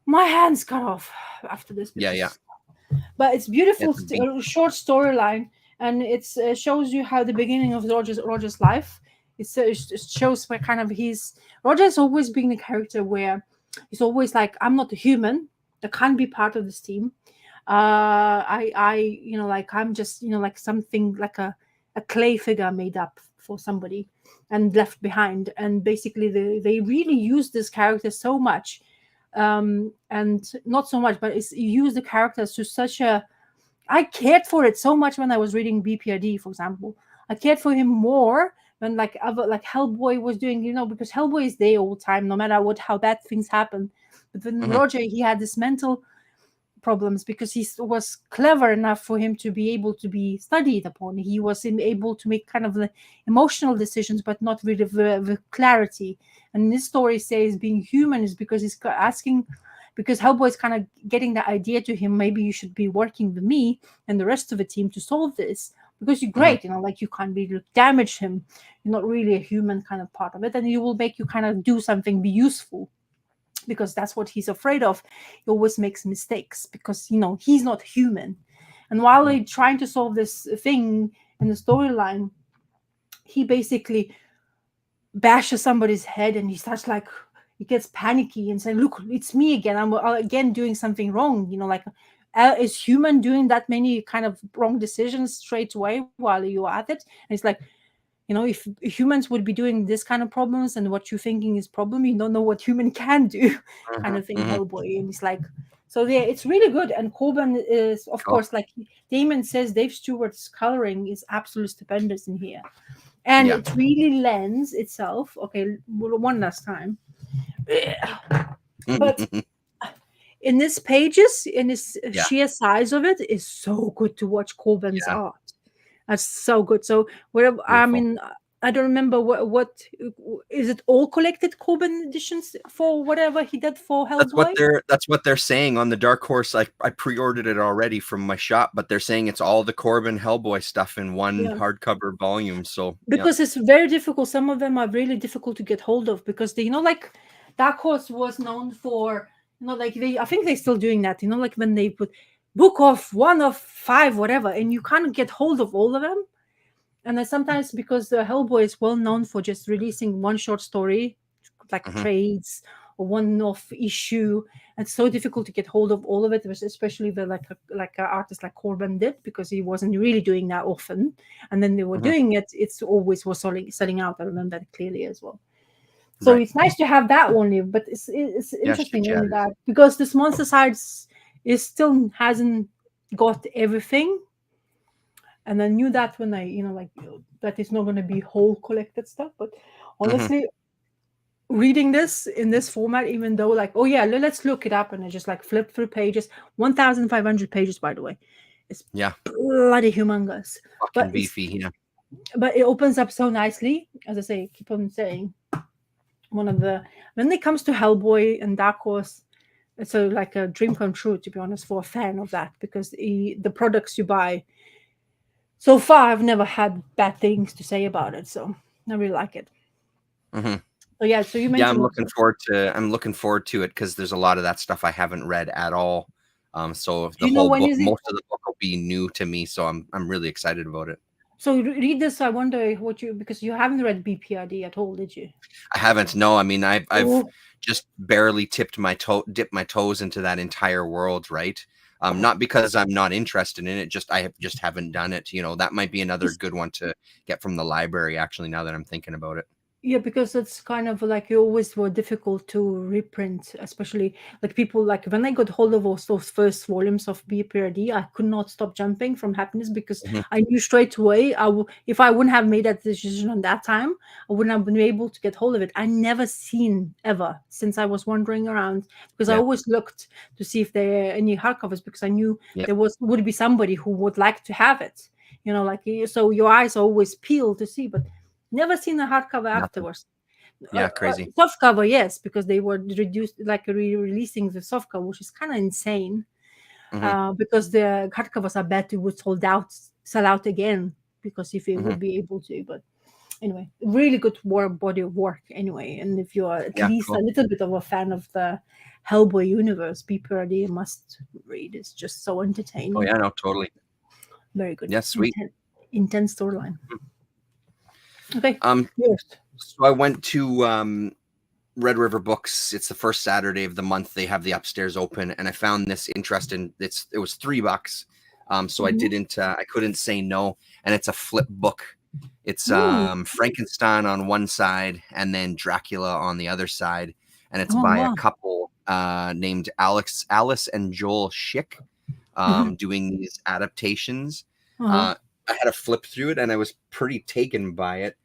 my hands cut off after this. Yeah. But it's beautiful, It's a big- short storyline, and it shows you how the beginning of Roger's life. It shows where kind of Roger's always been a character where he's always like, I'm not a human, I can't be part of this team. I like, I'm just like something like a clay figure made up for somebody and left behind. And basically they really use this character so much, and not so much, but it's use the characters to such a, I cared for it so much when I was reading BPRD, for example. I cared for him more than like other, like Hellboy was doing, because Hellboy is there all the time, no matter how bad things happen. But then Roger, he had this mental problems because he was clever enough for him to be able to be studied upon. He was able to make kind of the emotional decisions, but not really with clarity. And this story says Being Human is because he's asking, because Hellboy is kind of getting the idea to him, maybe you should be working with me and the rest of the team to solve this, because you're great, like you can't really damage him. You're not really a human kind of part of it, and it will make you kind of do something, be useful, because that's what he's afraid of. He always makes mistakes because he's not human. And while they're trying to solve this thing in the storyline, he basically bashes somebody's head, and he starts like, he gets panicky and saying, look, it's me again, I'm again doing something wrong, like is human doing that many kind of wrong decisions straight away while you're at it? And it's like, You know, if humans would be doing this kind of problems and what you're thinking is problem, you don't know what human can do, kind Mhm, of thing. mhm. Hellboy, and it's like, so yeah, it's really good. And Coben is, of Cool. course, like Damon says, Dave Stewart's coloring is absolutely stupendous in here, and Yeah. it really lends itself. Okay, one last time, but in this pages, in this Yeah. sheer size of it, is so good to watch Coben's Yeah. art. That's so good. So whatever, I Beautiful. mean, I don't remember what is it, all collected Coben editions for whatever he did for Hellboy. That's what they're saying on the Dark Horse. I pre-ordered it already from my shop, but they're saying it's all the Corbin Hellboy stuff in one Yeah, hardcover volume. So yeah. because it's very difficult. Some of them are really difficult to get hold of because they, you know, like Dark Horse was known for, you know, like they, I think they're still doing that. You know, like when they put book of 1 of 5, whatever, and you can't get hold of all of them. And then sometimes because the Hellboy is well known for just releasing one short story, like Mhm. trades or one-off issue, it's so difficult to get hold of all of it, especially the like an artist like Corbin did, because he wasn't really doing that often. And then they were Mhm. doing it; it's always was selling out. I remember that clearly as well. So Right. it's nice to have that only, but it's Yeah. Shit interesting only chatters. that because this Monster Sides is still hasn't got everything, and I knew that when I, you know, like that it's not going to be whole collected stuff. But Mhm. honestly, reading this in this format, even though like, oh yeah, let's look it up, and I just like flip through pages, 1,500 pages, by the way, it's Yeah. bloody humongous. Fucking But it's beefy. Yeah. but it opens up so nicely, as I say, keep on saying. One of the When it comes to Hellboy and Dark Horse, it's a like a dream come true, to be honest, for a fan of that, because the products you buy, so far I've never had bad things to say about it, so I really like it. Mhm. So yeah, so you Yeah. mentioned I'm looking forward to it because there's a lot of that stuff I haven't read at all. So do the you know whole when book, is it? most of the book will be new to me. So I'm really excited about it. So read this. I wonder what you, because you haven't read BPRD at all, did you? I haven't. No, I mean, I've Oh, just barely dipped my toes into that entire world, right? Not because I'm not interested in it, just just haven't done it. You know, that might be another it's good one to get from the library. Actually, now that I'm thinking about it. Yeah, because it's kind of like it always were difficult to reprint, especially like people like when I got hold of those first volumes of BPRD, I could not stop jumping from happiness because Mhm. I knew straight away if I wouldn't have made that decision on that time, I wouldn't have been able to get hold of it. I never seen ever since I was wandering around, because I Yeah, always looked to see if there are any hardcovers, because I knew yeah, there would be somebody who would like to have it. You know, like so your eyes are always peeled to see, but never seen a hardcover nothing. afterwards. Yeah, crazy. Soft cover, yes, because they were reduced, like releasing the soft cover, which is kind of insane. Hmm. Because the hardcovers are bad, it would sell out again, because if it Hmm. would be able to. But anyway, really good body of work anyway. And if you're at Yeah, least a cool. little bit of a fan of the Hellboy universe, BPRD must read. It's just so Oh entertaining. yeah, no, totally. Very good. Yeah, sweet. Intense storyline. Okay, Um, yours. so I went to Red River Books. It's the first Saturday of the month. They have the upstairs open, and I found this interesting. It was $3. So Mhm. I couldn't say no. And it's a flip book. It's Mm. Frankenstein on one side and then Dracula on the other side, and it's Oh by a wow. couple named Alice and Joel Schick, Mhm. doing these adaptations. Uh-huh. Uh, I had a flip through it, and I was pretty taken by it.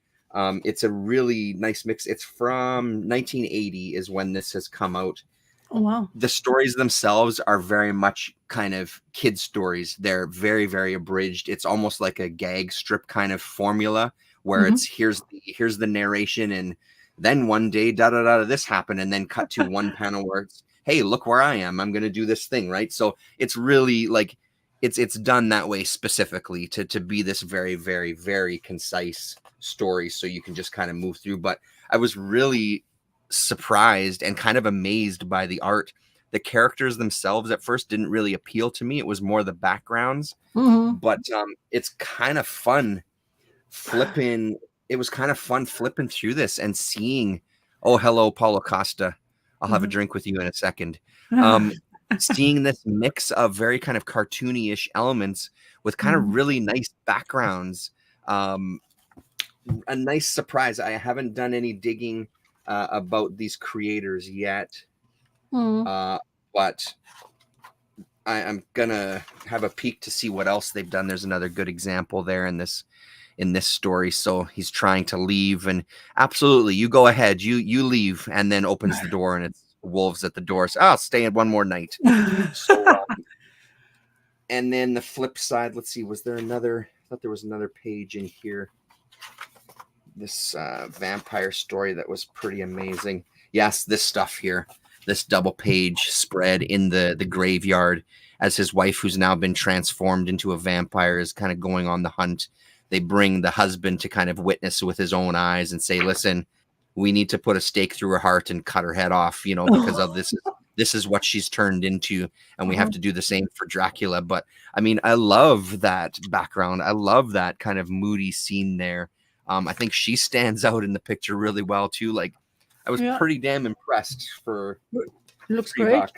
It's a really nice mix. It's from 1980 is when this has come out. Oh wow. The stories themselves are very much kind of kid stories. They're very, very abridged. It's almost like a gag strip kind of formula where Mhm. it's here's the narration, and then one day da da da this happened, and then cut to one panel where it's, hey, look where I am. I'm gonna do this thing, right? So it's really like it's done that way specifically to be this very, very, very concise story, so you can just kind of move through. But I was really surprised and kind of amazed by the art. The characters themselves at first didn't really appeal to me. It was more the backgrounds, Mhm. but it's kind of fun flipping. It was kind of fun flipping through this and seeing, oh, hello, Paulo Costa. I'll have a Mhm. drink with you in a second. Seeing this mix of very kind of cartoony-ish elements with kind of Mhm. really nice backgrounds. Um, a nice surprise. I haven't done any digging about these creators yet, Mm. but I'm gonna have a peek to see what else they've done. There's another good example there in this story. So he's trying to leave, and absolutely, you go ahead, you leave, and then opens the door, and it's wolves at the door. So I'll stay in one more night. So, and then the flip side. Let's see, was there another? I thought there was another page in here. This vampire story that was pretty amazing. Yes, this stuff here. This double page spread in the graveyard as his wife, who's now been transformed into a vampire, is kind of going on the hunt. They bring the husband to kind of witness with his own eyes and say, listen, we need to put a stake through her heart and cut her head off, you know, because of this is what she's turned into, and we have to do the same for Dracula. But I mean, I love that background. I love that kind of moody scene there. I think she stands out in the picture really well too. Like, I was pretty damn impressed for looks great. $3.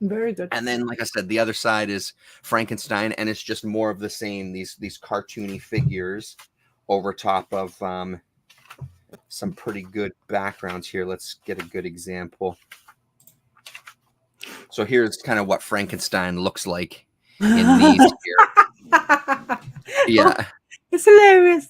Very good. And then, like I said, the other side is Frankenstein, and it's just more of the same. These cartoony figures over top of some pretty good backgrounds here. Let's get a good example. So here's kind of what Frankenstein looks like in these here. Yeah. It's hilarious.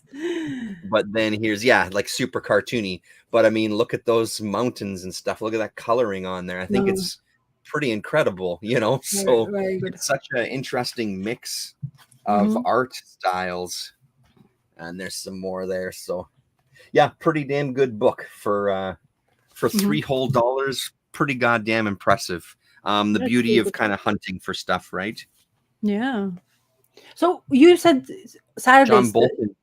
But then here's, like super cartoony. But I mean, look at those mountains and stuff. Look at that coloring on there. I think it's pretty incredible, you know. So it's such an interesting mix of art styles. And there's some more there. So yeah, pretty damn good book for $3 whole. Pretty goddamn impressive. The beauty of kind of hunting for stuff, right? Yeah. So you said Saturday. John Bolton.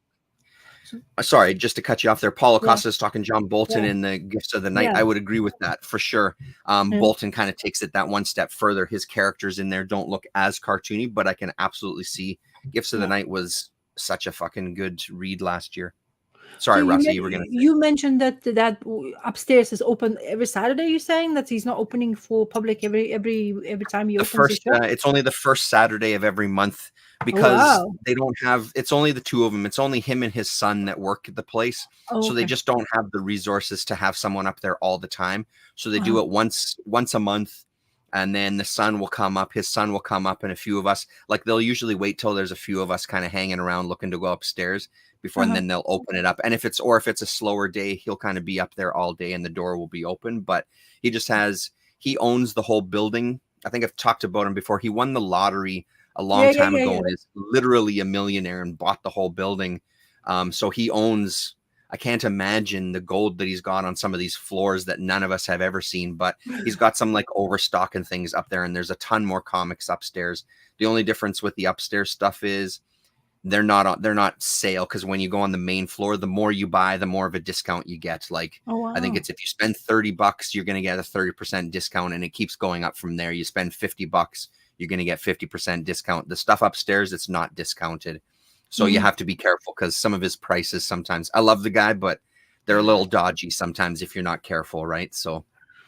Sorry, just to cut you off there. Paul Acosta is talking John Bolton in the Gifts of the Night. I would agree with that for sure. Bolton kind of takes it that one step further. His characters in there don't look as cartoony, but I can absolutely see Gifts of the Night was such a fucking good read last year. Sorry, So Rusty, you were going to say. You mentioned that upstairs is open every Saturday. You're saying that he's not opening for public every time he opens his shop? It's only the first Saturday of every month, because they don't have. It's only the two of them. It's only him and his son that work at the place, so they just don't have the resources to have someone up there all the time. So they do it once a month. And then the son will come up, his son will come up, and a few of us, like, they'll usually wait till there's a few of us kind of hanging around looking to go upstairs before, and then they'll open it up. And if it's a slower day, he'll kind of be up there all day and the door will be open. But he owns the whole building. I think I've talked about him before. He won the lottery a long time ago and is literally a millionaire and bought the whole building. So he owns, I can't imagine the gold that he's got on some of these floors that none of us have ever seen, but he's got some like overstock and things up there, and there's a ton more comics upstairs. The only difference with the upstairs stuff is they're not sale, because when you go on the main floor, the more you buy, the more of a discount you get. Like, I think it's, if you spend $30, you're going to get a 30% discount, and it keeps going up from there. You spend $50, you're going to get 50% discount. The stuff upstairs, it's not discounted. So you have to be careful, because some of his prices sometimes, I love the guy, but they're a little dodgy sometimes if you're not careful, right? So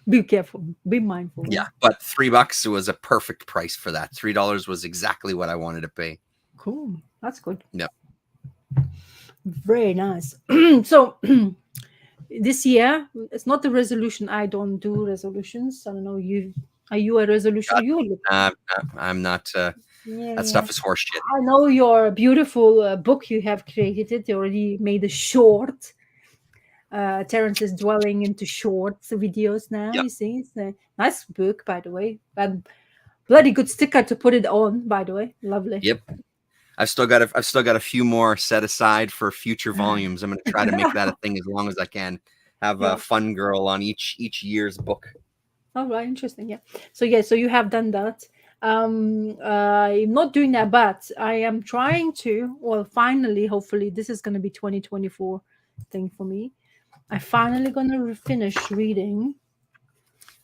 be careful, be mindful. Yeah, but $3 was a perfect price for that. $3 was exactly what I wanted to pay. Cool, that's good. Yep. Very nice. So this year, it's not the resolution. I don't do resolutions. I don't know. Are you a resolution? I'm not. That stuff is horseshit. I know your beautiful book you have created. You already made a short. Terence is dwelling into shorts videos now. You see, it's a nice book, by the way, and bloody good sticker to put it on. By the way, lovely. Yep. I've still got a few more set aside for future volumes. I'm going to try to make that a thing as long as I can. Have a fun girl on each year's book. All right, interesting. Yeah. So you have done that. I'm not doing that, but I am trying to. Well, finally, hopefully, this is going to be 2024 thing for me. I'm finally going to finish reading.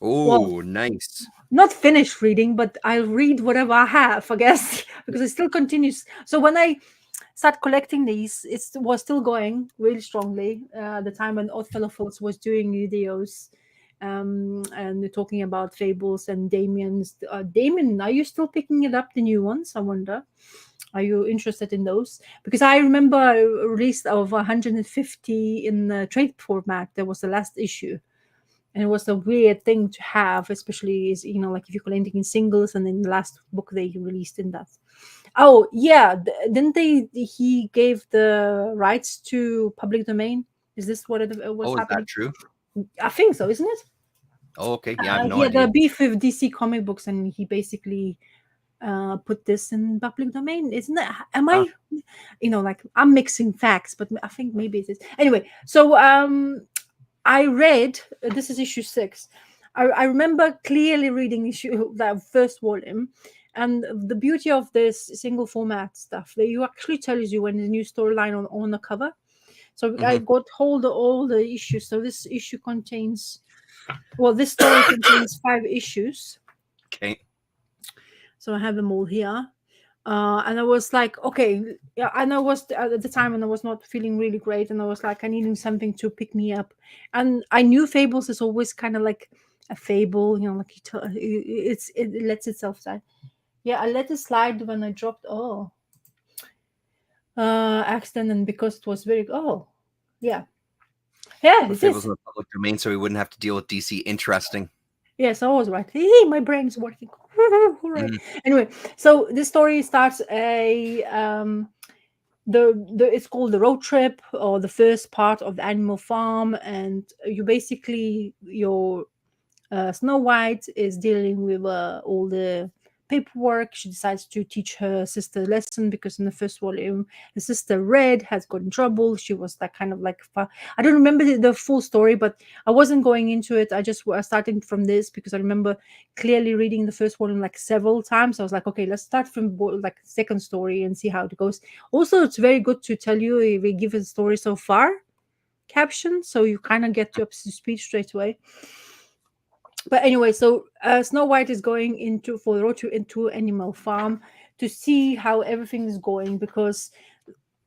Oh, nice. Not finish reading, but I'll read whatever I have, I guess, because it still continues. So when I start collecting these, it was still going really strongly. The time when Oddfellow Folks was doing videos. And they're talking about Fables and Damien's. Damien, are you still picking it up, the new ones? I wonder. Are you interested in those? Because I remember a release of 150 in the trade format. There was the last issue, and it was a weird thing to have, especially is, like if you're collecting in singles, and then the last book they released in that. Oh yeah, didn't they? He gave the rights to public domain. Is this what it was Oh, is happening? that true? I think so, isn't it? Oh, okay. Yeah, I have no He had idea. a beef with DC comic books, and he basically put this in public domain, isn't it? Am I, like I'm mixing facts, but I think maybe it is. Anyway, so I read this is issue 6. I remember clearly reading that first volume, and the beauty of this single format stuff, that you actually tells you when the new storyline on the cover. So I got hold of all the issues. So this issue contains, this story contains 5 issues. Okay. So I have them all here. And I was like, okay, yeah. And I was at the time, and I was not feeling really great, and I was like, I needed something to pick me up. And I knew Fables is always kind of like a fable, like it lets itself slide. Yeah, I let it slide when I dropped accident, and because it was very yeah. The Fables in the public domain, so we wouldn't have to deal with DC. Interesting. Yes, I was right. Hey, my brain's working. Right. Anyway, so this story starts it's called the road trip, or the first part of the Animal Farm, and you basically your Snow White is dealing with all the paperwork. She decides to teach her sister a lesson, because in the first volume, the sister Red has got in trouble. She was that kind of like, I don't remember the full story, but I wasn't going into it. I just was starting from this because I remember clearly reading the first volume like several times. I was like, okay, let's start from like second story and see how it goes. Also, it's very good to tell you if we give a story so far caption, so you kind of get up to speed straight away. But anyway, so Snow White is going into Animal Farm to see how everything is going, because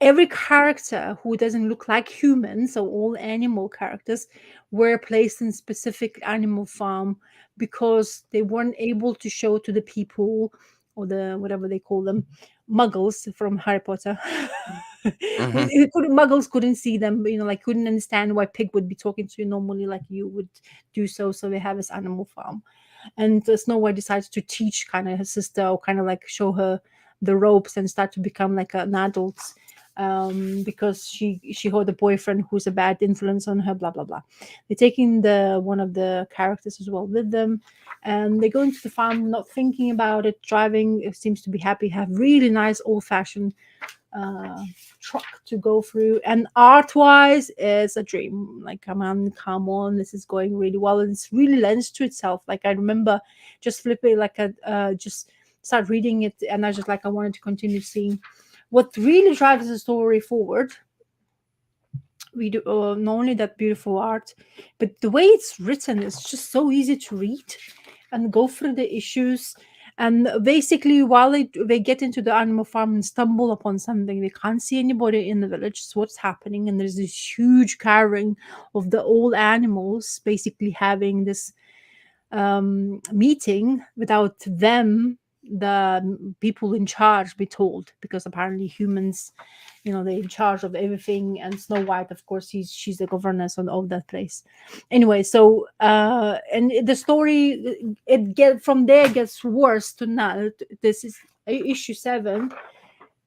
every character who doesn't look like human, so all animal characters, were placed in specific Animal Farm because they weren't able to show to the people, or the whatever they call them, muggles from Harry Potter. Muggles couldn't see them, like couldn't understand why Pig would be talking to you normally like you would do. So they have this Animal Farm, and Snow White decides to teach kind of her sister, or kind of like show her the ropes and start to become like an adult, because she had a boyfriend who's a bad influence on her, blah blah blah. They're taking one of the characters as well with them, and they go into the farm not thinking about it, driving. It seems to be happy, have really nice old-fashioned truck to go through, and art-wise is a dream. Like, come on, this is going really well, and it's really lends to itself. Like, I remember just flipping like just start reading it, and I just like, I wanted to continue seeing what really drives the story forward. We do not only that beautiful art, but the way it's written is just so easy to read and go through the issues. And basically, while they get into the Animal Farm and stumble upon something, they can't see anybody in the village. So what's happening? And there's this huge gathering of the old animals, basically having this meeting without them, the people in charge, be told, because apparently humans, they're in charge of everything. And Snow White, of course, she's the governess of that place. Anyway, so and the story, from there gets worse to now. This is issue 7,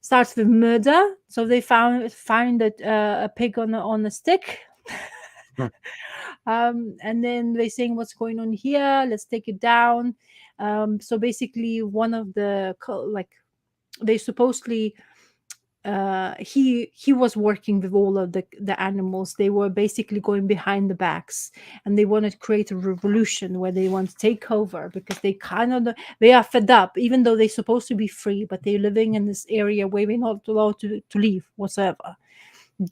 starts with murder. So they find that a pig on a stick. And then they saying, what's going on here, let's take it down. So basically, one of the they supposedly he was working with all of the animals. They were basically going behind the backs, and they wanted to create a revolution where they want to take over, because they are fed up, even though they're supposed to be free, but they're living in this area where they're not allowed to leave whatsoever.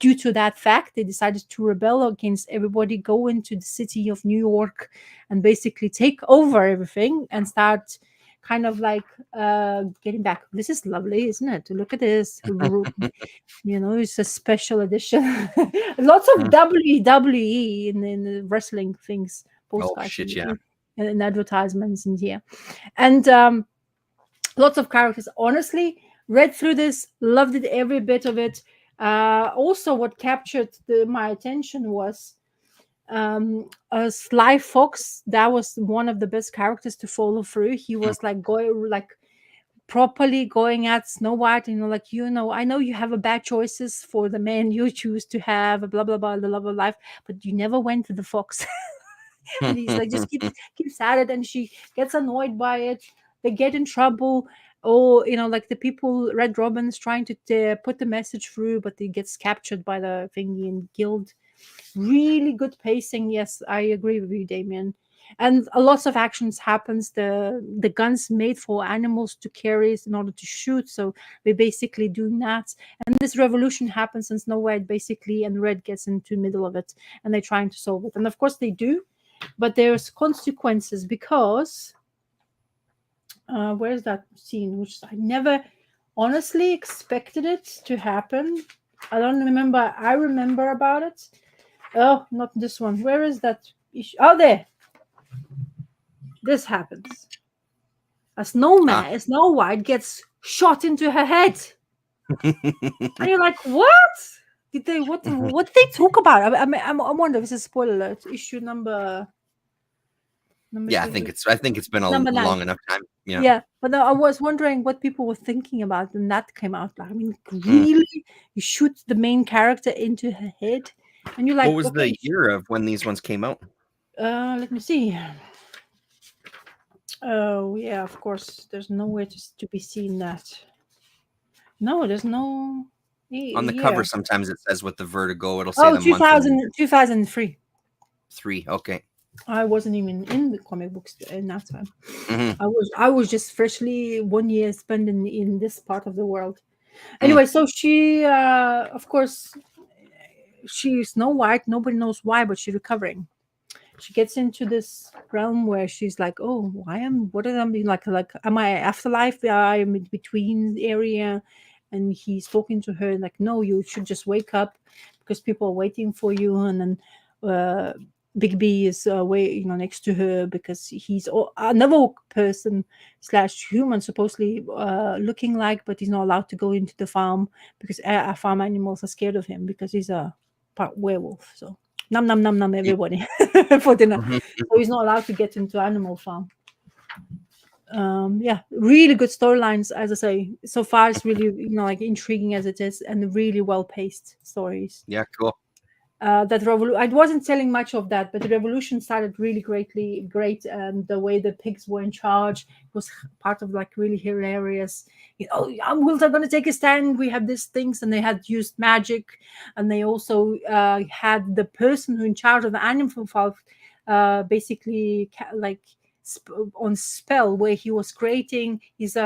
Due to that fact, they decided to rebel against everybody, go into the city of New York, and basically take over everything and start kind of like getting back. This is lovely, isn't it? Look at this. It's a special edition. Lots of WWE in the wrestling things, postcards, shit, yeah. and advertisements in here. And lots of characters. Honestly, Read through this, loved it, every bit of it. Also, what captured my attention was Sly Fox. That was one of the best characters to follow through. He was like going like properly going at Snow White, like, I know you have a bad choices for the man you choose to have, blah blah blah, the love of life, but you never went to the fox. And he's like, just keeps at it, and she gets annoyed by it. They get in trouble. Or like the people, Red Robin's trying to put the message through, but he gets captured by the thingy and killed. Really good pacing. Yes, I agree with you, Damien. And a lots of actions happens. The guns made for animals to carry in order to shoot, so they basically doing that. And this revolution happens, and Snow White basically and Red gets into the middle of it, and they're trying to solve it. And of course they do, but there's consequences because where's that scene, which I never honestly expected it to happen. I don't remember. I remember about it. Oh, not this one. Where is that issue? Oh, there. This happens. A Snow White gets shot into her head. And you're like, what? What did they talk about? I wonder if it's a spoiler alert. Issue number yeah, I think it's been a long enough time. Yeah, but I was wondering what people were thinking about when that came out. I mean, really, you shoot the main character into her head, and you're like, what was the year of when these ones came out? Let me see. Oh yeah, of course. There's nowhere to be seen that. No, there's no. On the cover, sometimes it says with the Vertigo. It'll say the 2003. 3. Okay. I wasn't even in the comic books in that time. I was just freshly 1 year spent in this part of the world. Anyway, so she, of course, she's Snow White. Nobody knows why, but she's recovering. She gets into this realm where she's like, "Oh, what am I like? Am I afterlife? I am in between area." And he's talking to her like, "No, you should just wake up because people are waiting for you." And then Bigby is next to her because he's another person / human supposedly looking like, but he's not allowed to go into the farm because farm animals are scared of him because he's a part werewolf. So nom nom nom nom everybody for dinner. So he's not allowed to get into Animal Farm. Yeah, really good storylines, as I say. So far, it's really like intriguing as it is, and really well paced stories. Yeah, cool. That I wasn't telling much of that, but the revolution started really great, and the way the pigs were in charge was part of like really hilarious. Wolves are going to take a stand. We have these things, and they had used magic, and they also had the person who in charge of the animal farm basically like on spell where he was creating his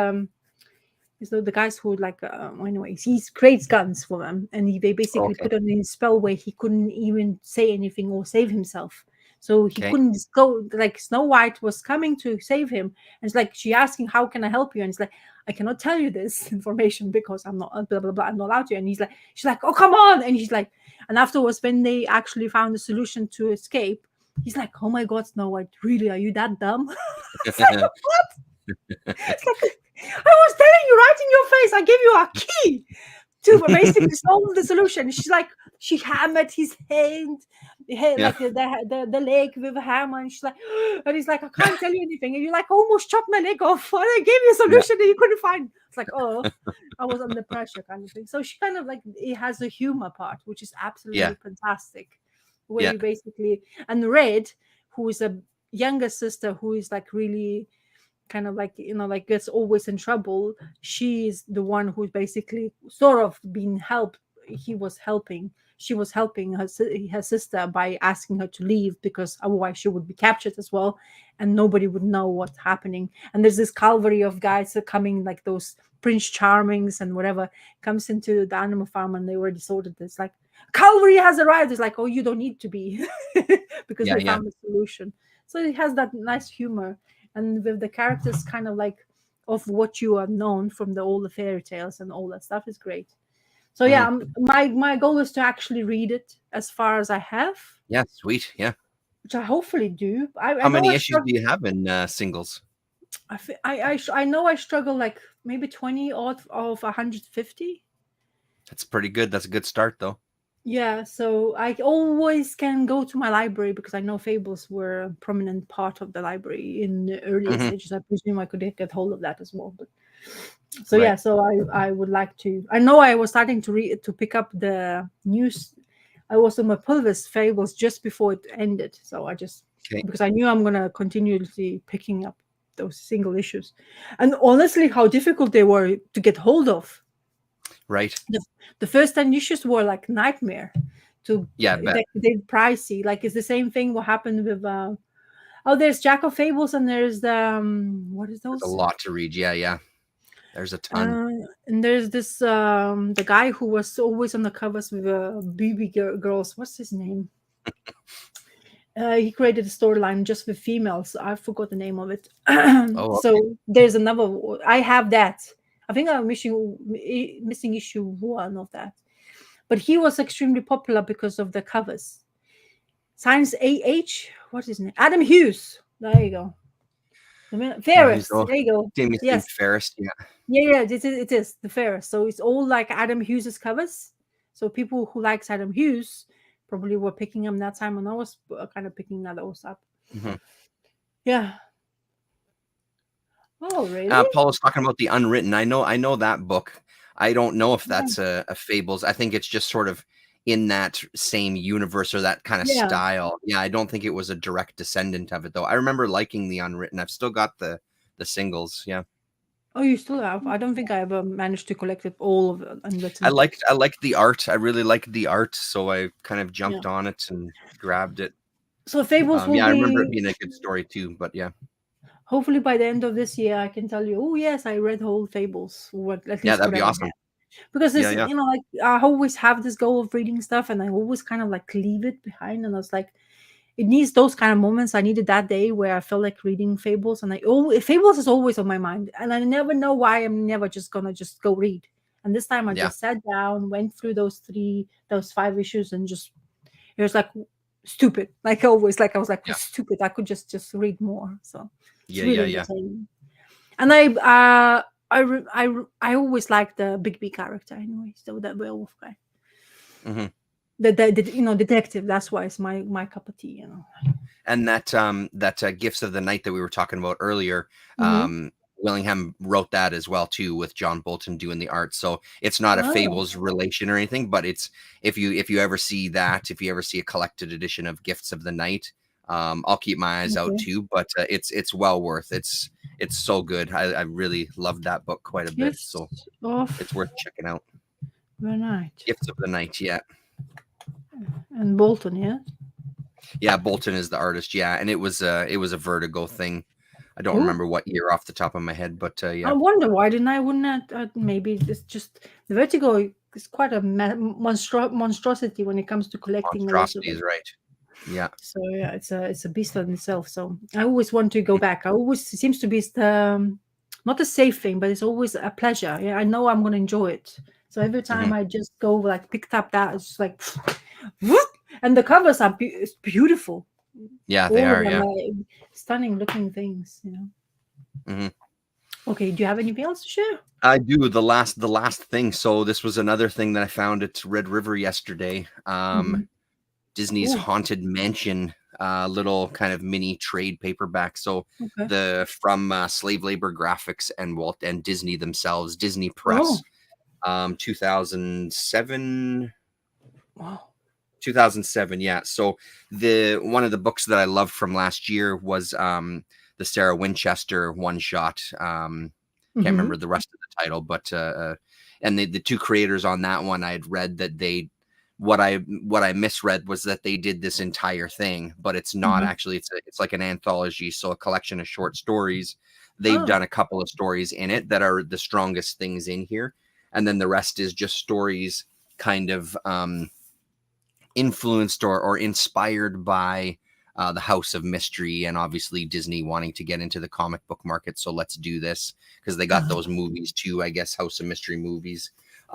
the guys who like anyways, he creates guns for them, and they basically put on a spell where he couldn't even say anything or save himself. So he couldn't go. Like Snow White was coming to save him, and it's like she asking, "How can I help you?" And it's like, "I cannot tell you this information because I'm not blah blah blah. I'm not allowed to." And she's like, "Oh come on!" And he's like, and afterwards, when they actually found a solution to escape, he's like, "Oh my God, Snow White, really? Are you that dumb?" It's like, what? It's like, I was telling you right in your face. I gave you a key to basically solve the solution. She's like, she hammered his hand, like the leg with a hammer, and she's like, and he's like, I can't tell you anything. And you're like, almost chopped my leg off. And I gave you a solution that you couldn't find. It's like, oh, I was under pressure, kind of thing. So she kind of like, it has a humor part, which is absolutely fantastic. Where you basically, and Red, who is a younger sister, who is like really kind of like like gets always in trouble. She's the one who's basically sort of being helped. She was helping her sister by asking her to leave because otherwise she would be captured as well, and nobody would know what's happening. And there's this cavalry of guys that coming, like those Prince Charmings and whatever, comes into the animal farm, and they already sorted this like cavalry has arrived. It's like, oh, you don't need to be because they found a solution. So it has that nice humor. And with the characters kind of like of what you are known from all the fairy tales and all that stuff is great. So yeah, my goal is to actually read it as far as I have. Yeah, sweet. Yeah. Which I hopefully do. How many issues do you have in singles? I know I struggle like maybe 20 out of 150. That's pretty good. That's a good start, though. Yeah, so I always can go to my library because I know fables were a prominent part of the library in the earlier Hmm. stages. I presume I could get hold of that as well. But so Right. yeah, so I would like to. I know I was starting to read to pick up the news. I was on my Pulvis fables just before it ended, so I just Okay. because I knew I'm gonna continuously picking up those single issues, and honestly, how difficult they were to get hold of. Right. The first 10 issues were like nightmare to Yeah, I bet. they're pricey. Like it's the same thing what happened with oh, there's Jack of Fables and there's the what is There's a those? lot to read. Yeah, yeah. There's a ton. And there's this the guy who was always on the covers with BB girls. What's his name? He created a storyline just with females. I forgot the name of it. Oh, okay. So there's another. I have that. I think I'm missing issue one of that. But he was extremely popular because of the covers. Science AH, what is his name? Adam Hughes. There you go. Yeah, he's Ferris. all There you go. Timothy Yes. Ferris. Yeah. Yeah. It is the Ferris. So it's all like Adam Hughes's covers. So people who likes Adam Hughes probably were picking them that time, and I was kind of picking those up. Hmm. Yeah. Oh, really? Paul was talking about the Unwritten. I know that book. I don't know if Yeah. that's a Fables. I think it's just sort of in that same universe or that kind of Yeah. style. Yeah, I don't think it was a direct descendant of it though. I remember liking the Unwritten. I've still got the singles. Yeah, Oh, you still have? I don't think I ever managed to collect it all of it I unwritten. liked the art. I really liked the art, so I kind of Yeah. jumped on it and grabbed it. So Fables will Yeah, I remember it be being a good story too. But yeah, hopefully by the end of this year. I can tell you, oh yes, I read whole Fables, what at yeah, least that'd what be I awesome. have. Because Yeah, it's yeah. like I always have this goal of reading stuff, and I always kind of like leave it behind. And I was like, it needs those kind of moments. I needed that day where I felt like reading Fables, and Fables is always on my mind, and I never know why I'm never just gonna just go read. And this time I Yeah. just sat down, went through those 5 issues, and just it was like stupid, like always. Like I was like Yeah. stupid. I could just read more. So it's Yeah, really yeah, yeah. entertaining. And I always liked the Bigby character anyway. So that werewolf guy, Hmm. the detective. That's why it's my cup of tea. And that Gifts of the Night that we were talking about earlier, Mm-hmm. Willingham wrote that as well too, with John Bolton doing the art. So it's not a Oh, Fables relation or anything, but it's if you ever see that, if you ever see a collected edition of Gifts of the Night, I'll keep my eyes out okay. too. But it's well worth. It's so good. I really loved that book quite a bit, Gifts so it's of worth checking out. the Night Gifts of the Night, yeah. and Bolton. Yeah. Yeah, Bolton is the artist. Yeah, and it was a Vertigo thing. I don't Oh, remember what year off the top of my head, but I yeah, wonder why didn't I? Wouldn't maybe it's just the Vertigo is quite a monstrosity when it comes to collecting a lot of Monstrosity it. is right. Yeah, So yeah, it's a beast on itself. So I always want to go back. I always it seems to be not a safe thing, but it's always a pleasure. Yeah, I know I'm gonna enjoy it. So every time hmm I just go like picked up that, it's just like, whoop, and the covers are it's beautiful. yeah, they All of are. them Yeah. are stunning looking things. Hmm. Okay, do you have anything else to share? I do the last thing. So this was another thing that I found at Red River yesterday. Mhm. Disney's Oh, Haunted Mansion, little kind of mini trade paperback. So okay. the from Slave Labor Graphics and Walt and Disney themselves, Disney Oh, Press, 2007. wow. 2007, yeah. So the one of the books that I loved from last year was the Sarah Winchester one shot. Can't Mm-hmm. remember the rest of the title, but and the two creators on that one, I had read that they what I misread was that they did this entire thing, but it's not Mm-hmm. actually. It's like an anthology, so a collection of short stories. They've Oh, done a couple of stories in it that are the strongest things in here, and then the rest is just stories kind of influenced or inspired by the House of Mystery, and obviously Disney wanting to get into the comic book market. So let's do this because they got those movies too, I guess, House of Mystery movies.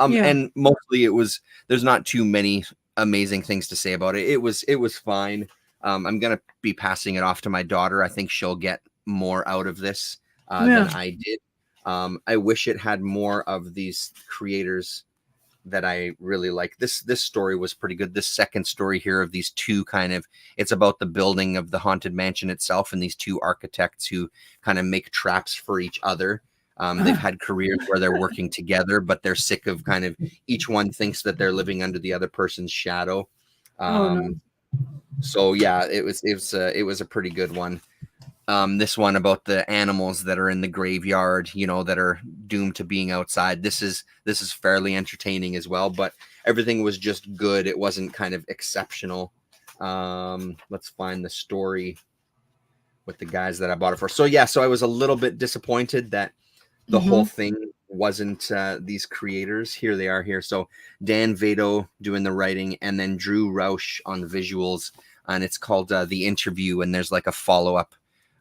yeah. And mostly it was, there's not too many amazing things to say about it. It was fine. I'm gonna be passing it off to my daughter. I think she'll get more out of this. Yeah. than I did. I wish it had more of these creators that I really like. This story was pretty good. This second story here of these two kind of, it's about the building of the haunted mansion itself and these two architects who kind of make traps for each other. They've had careers where they're working together, but they're sick of kind of each one thinks that they're living under the other person's shadow. Oh no. So yeah, it was a pretty good one. This one about the animals that are in the graveyard, that are doomed to being outside. This is fairly entertaining as well, but everything was just good. It wasn't kind of exceptional. Let's find the story with the guys that I bought it for. So yeah, so I was a little bit disappointed that the whole thing wasn't these creators. Here they are here. So Dan Vado doing the writing, and then Drew Roush on the visuals, and it's called The Interview, and there's like a follow-up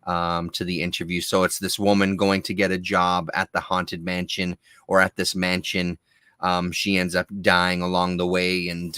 to the interview. So it's this woman going to get a job at the haunted mansion or at this mansion. She ends up dying along the way, and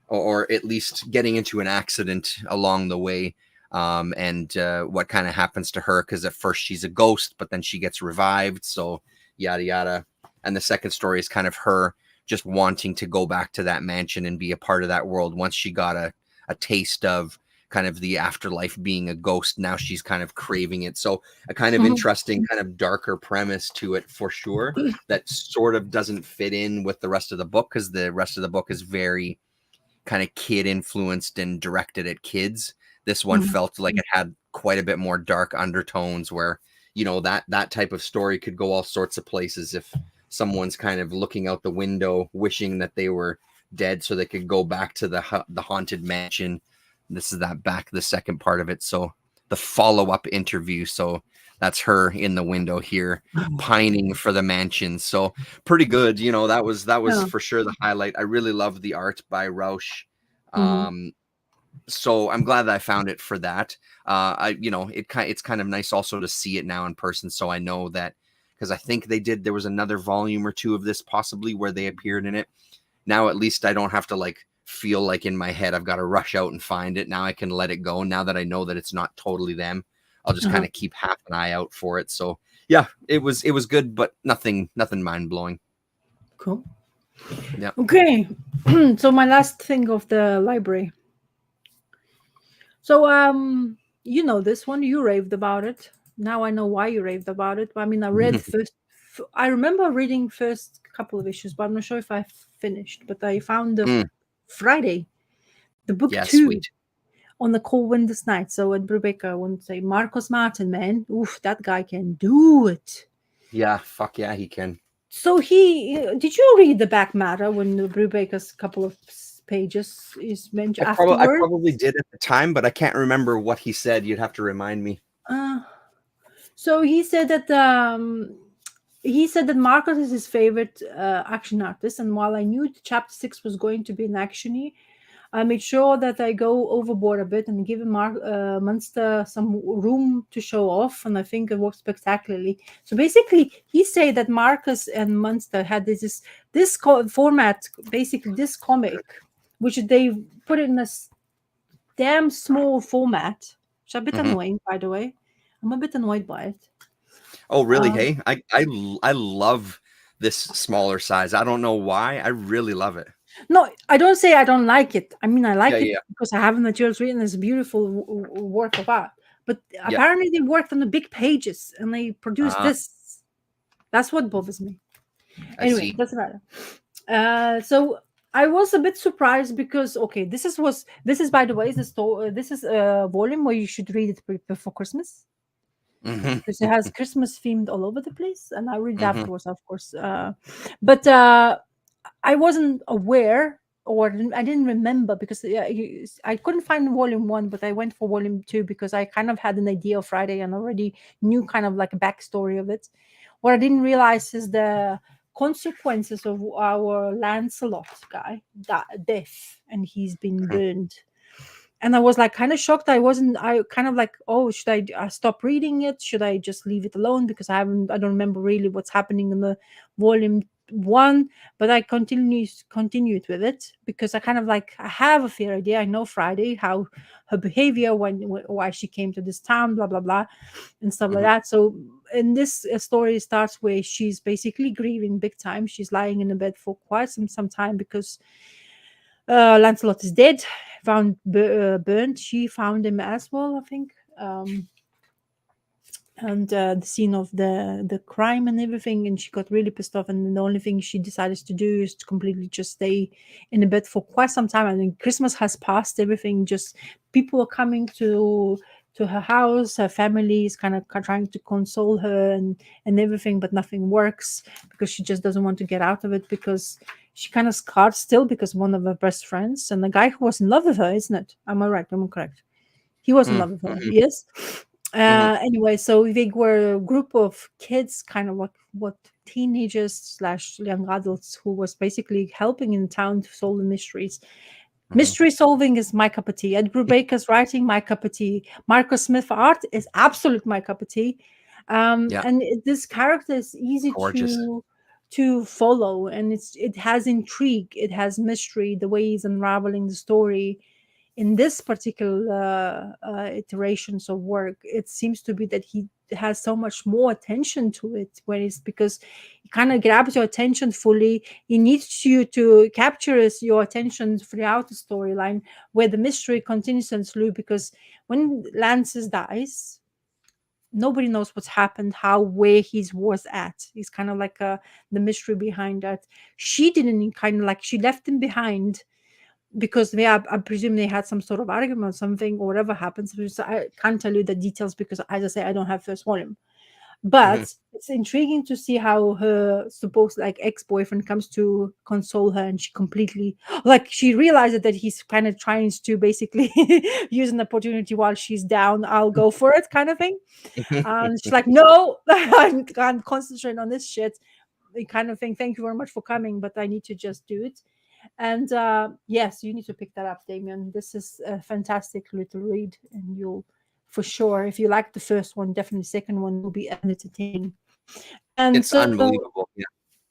or at least getting into an accident along the way. And what kind of happens to her, because at first she's a ghost, but then she gets revived, so yada yada. And the second story is kind of her just wanting to go back to that mansion and be a part of that world. Once she got a taste of kind of the afterlife being a ghost, now she's kind of craving it. So a kind of interesting, kind of darker premise to it for sure, that sort of doesn't fit in with the rest of the book, because the rest of the book is very kind of kid influenced and directed at kids. This one felt like it had quite a bit more dark undertones, where that type of story could go all sorts of places if someone's kind of looking out the window wishing that they were dead so they could go back to the haunted mansion. This is the second part of it. So the follow-up interview, so that's her in the window here pining for the mansion. So pretty good. That was for sure the highlight. I really love the art by Roush. So I'm glad that I found it for that. It's kind of nice also to see it now in person, so I know that, because I think there was another volume or two of this possibly where they appeared in it. Now at least I don't have to like feel like in my head I've got to rush out and find it. Now I can let it go. Now that I know that it's not totally them, I'll just kind of keep half an eye out for it. So yeah, it was good, but nothing mind blowing. Cool. Yeah. Okay. So my last thing of the library. So this one, you raved about it. Now I know why you raved about it. I mean, I read first. I remember reading first couple of issues, but I'm not sure if I finished. But I found the Friday, the book 2, sweet. on the Cold Winter's Night. So at Brubaker, I wouldn't say Marcos Martin, man. Oof, that guy can do it. Yeah, fuck yeah, he can. So did you read the back matter when the Brubaker's couple of pages is mentioned afterwards? I probably did at the time, but I can't remember what he said. You'd have to remind me. So he said that Marcos is his favorite action artist, and while I knew chapter 6 was going to be an actiony, I made sure that I go overboard a bit and give Munster some room to show off, and I think it worked spectacularly. So basically, he said that Marcus and Munster had this format, basically this comic, which they put in a damn small format, which is a bit annoying, by the way. I'm a bit annoyed by it. Oh, really? Hey, I love this smaller size. I don't know why. I really love it. No, I don't say I don't like it. I mean, I like it because I have the materials written as a beautiful work of art. But apparently they worked on the big pages and they produced this. That's what bothers me. Anyway, doesn't matter. So I was a bit surprised because, okay, this is by the way, this is a volume where you should read it before Christmas. Because it has Christmas themed all over the place, and I read it afterwards, of course. But I wasn't aware, or I didn't remember, because I couldn't find volume 1, but I went for volume 2 because I kind of had an idea of Friday and already knew kind of like a backstory of it. What I didn't realize is the consequences of our Lancelot guy death, and he's been burned. And I was like kind of shocked. I kind of like, oh, should I stop reading it? Should I just leave it alone? Because I don't remember really what's happening in the volume one, but I continued with it because I kind of like I have a fair idea. I know Friday how her behavior why she came to this town, blah blah blah, and stuff like Mhm. that. So in this story starts where she's basically grieving big time. She's lying in a bed for quite some time because Lancelot is dead, found burnt. She found him as well, I think. And the scene of the crime and everything, and she got really pissed off, and the only thing she decides to do is to completely just stay in the bed for quite some time. I mean, Christmas has passed, everything, just people are coming to her house, her family is kind of trying to console her and everything, but nothing works because she just doesn't want to get out of it, because she kind of scarred still because one of her best friends and the guy who was in love with her, isn't it? Am I right? Am I correct? He was in love with her, Mhm. yes. Mhm. Anyway, so they were a group of kids, kind of like what teenagers slash young adults, who was basically helping in town to solve the mysteries. Mhm. Mystery solving is my cup of tea. Ed Brubaker's writing, my cup of tea. Marcus Smith art is absolute my cup of tea. Yeah, And this character is easy gorgeous. to follow, and it has intrigue, it has mystery, the way he's unraveling the story in this particular iterations of work. It seems to be that he has so much more attention to it, where it's because he kind of grabs your attention fully. He needs you to capture your attention throughout the storyline, where the mystery continues and slew, because when Lances dies, nobody knows what's happened, where he was at. He's kind of like the mystery behind that. She didn't, kind of like, she left him behind because I presume they had some sort of argument or something, or whatever happens. So I can't tell you the details because, as I say, I don't have first volume. Mhm. But it's intriguing to see how her supposed like ex-boyfriend comes to console her, and she completely, like, she realizes that he's kind of trying to basically use an opportunity while she's down. I'll go for it, kind of thing. And she's like, no, I can't concentrate on this shit. Kind of thing. Thank you very much for coming, but I need to just do it. And yes, you need to pick that up, Damien. This is a fantastic little read, and you'll, for sure, if you like the first one, definitely the second one will be entertaining. And It's so, unbelievable. Yeah.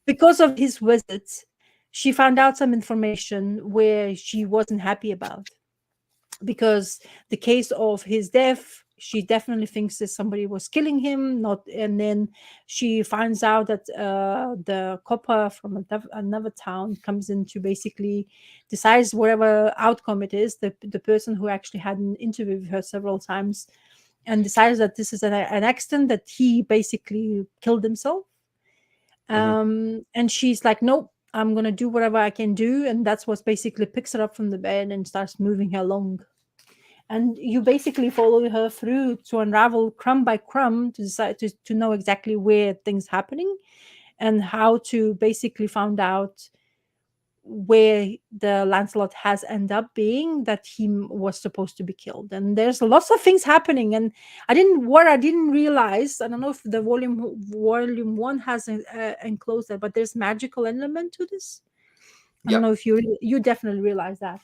because of his visit, she found out some information where she wasn't happy about, because the case of his death, she definitely thinks that somebody was killing him, not. And then she finds out that the copper from another town comes in to basically decides whatever outcome it is, the person who actually had an interview with her several times, and decides that this is an accident, that he basically killed himself. Mhm. And she's like, nope, I'm gonna do whatever I can do. And that's what basically picks her up from the bed and starts moving her along. And you basically follow her through to unravel crumb by crumb to decide to know exactly where things happening, and how to basically find out where the Lancelot has ended up being, that he was supposed to be killed. And there's lots of things happening, and I didn't realize, I don't know if the volume one has enclosed that, but there's magical element to this. I don't Yep. know if you definitely realize that.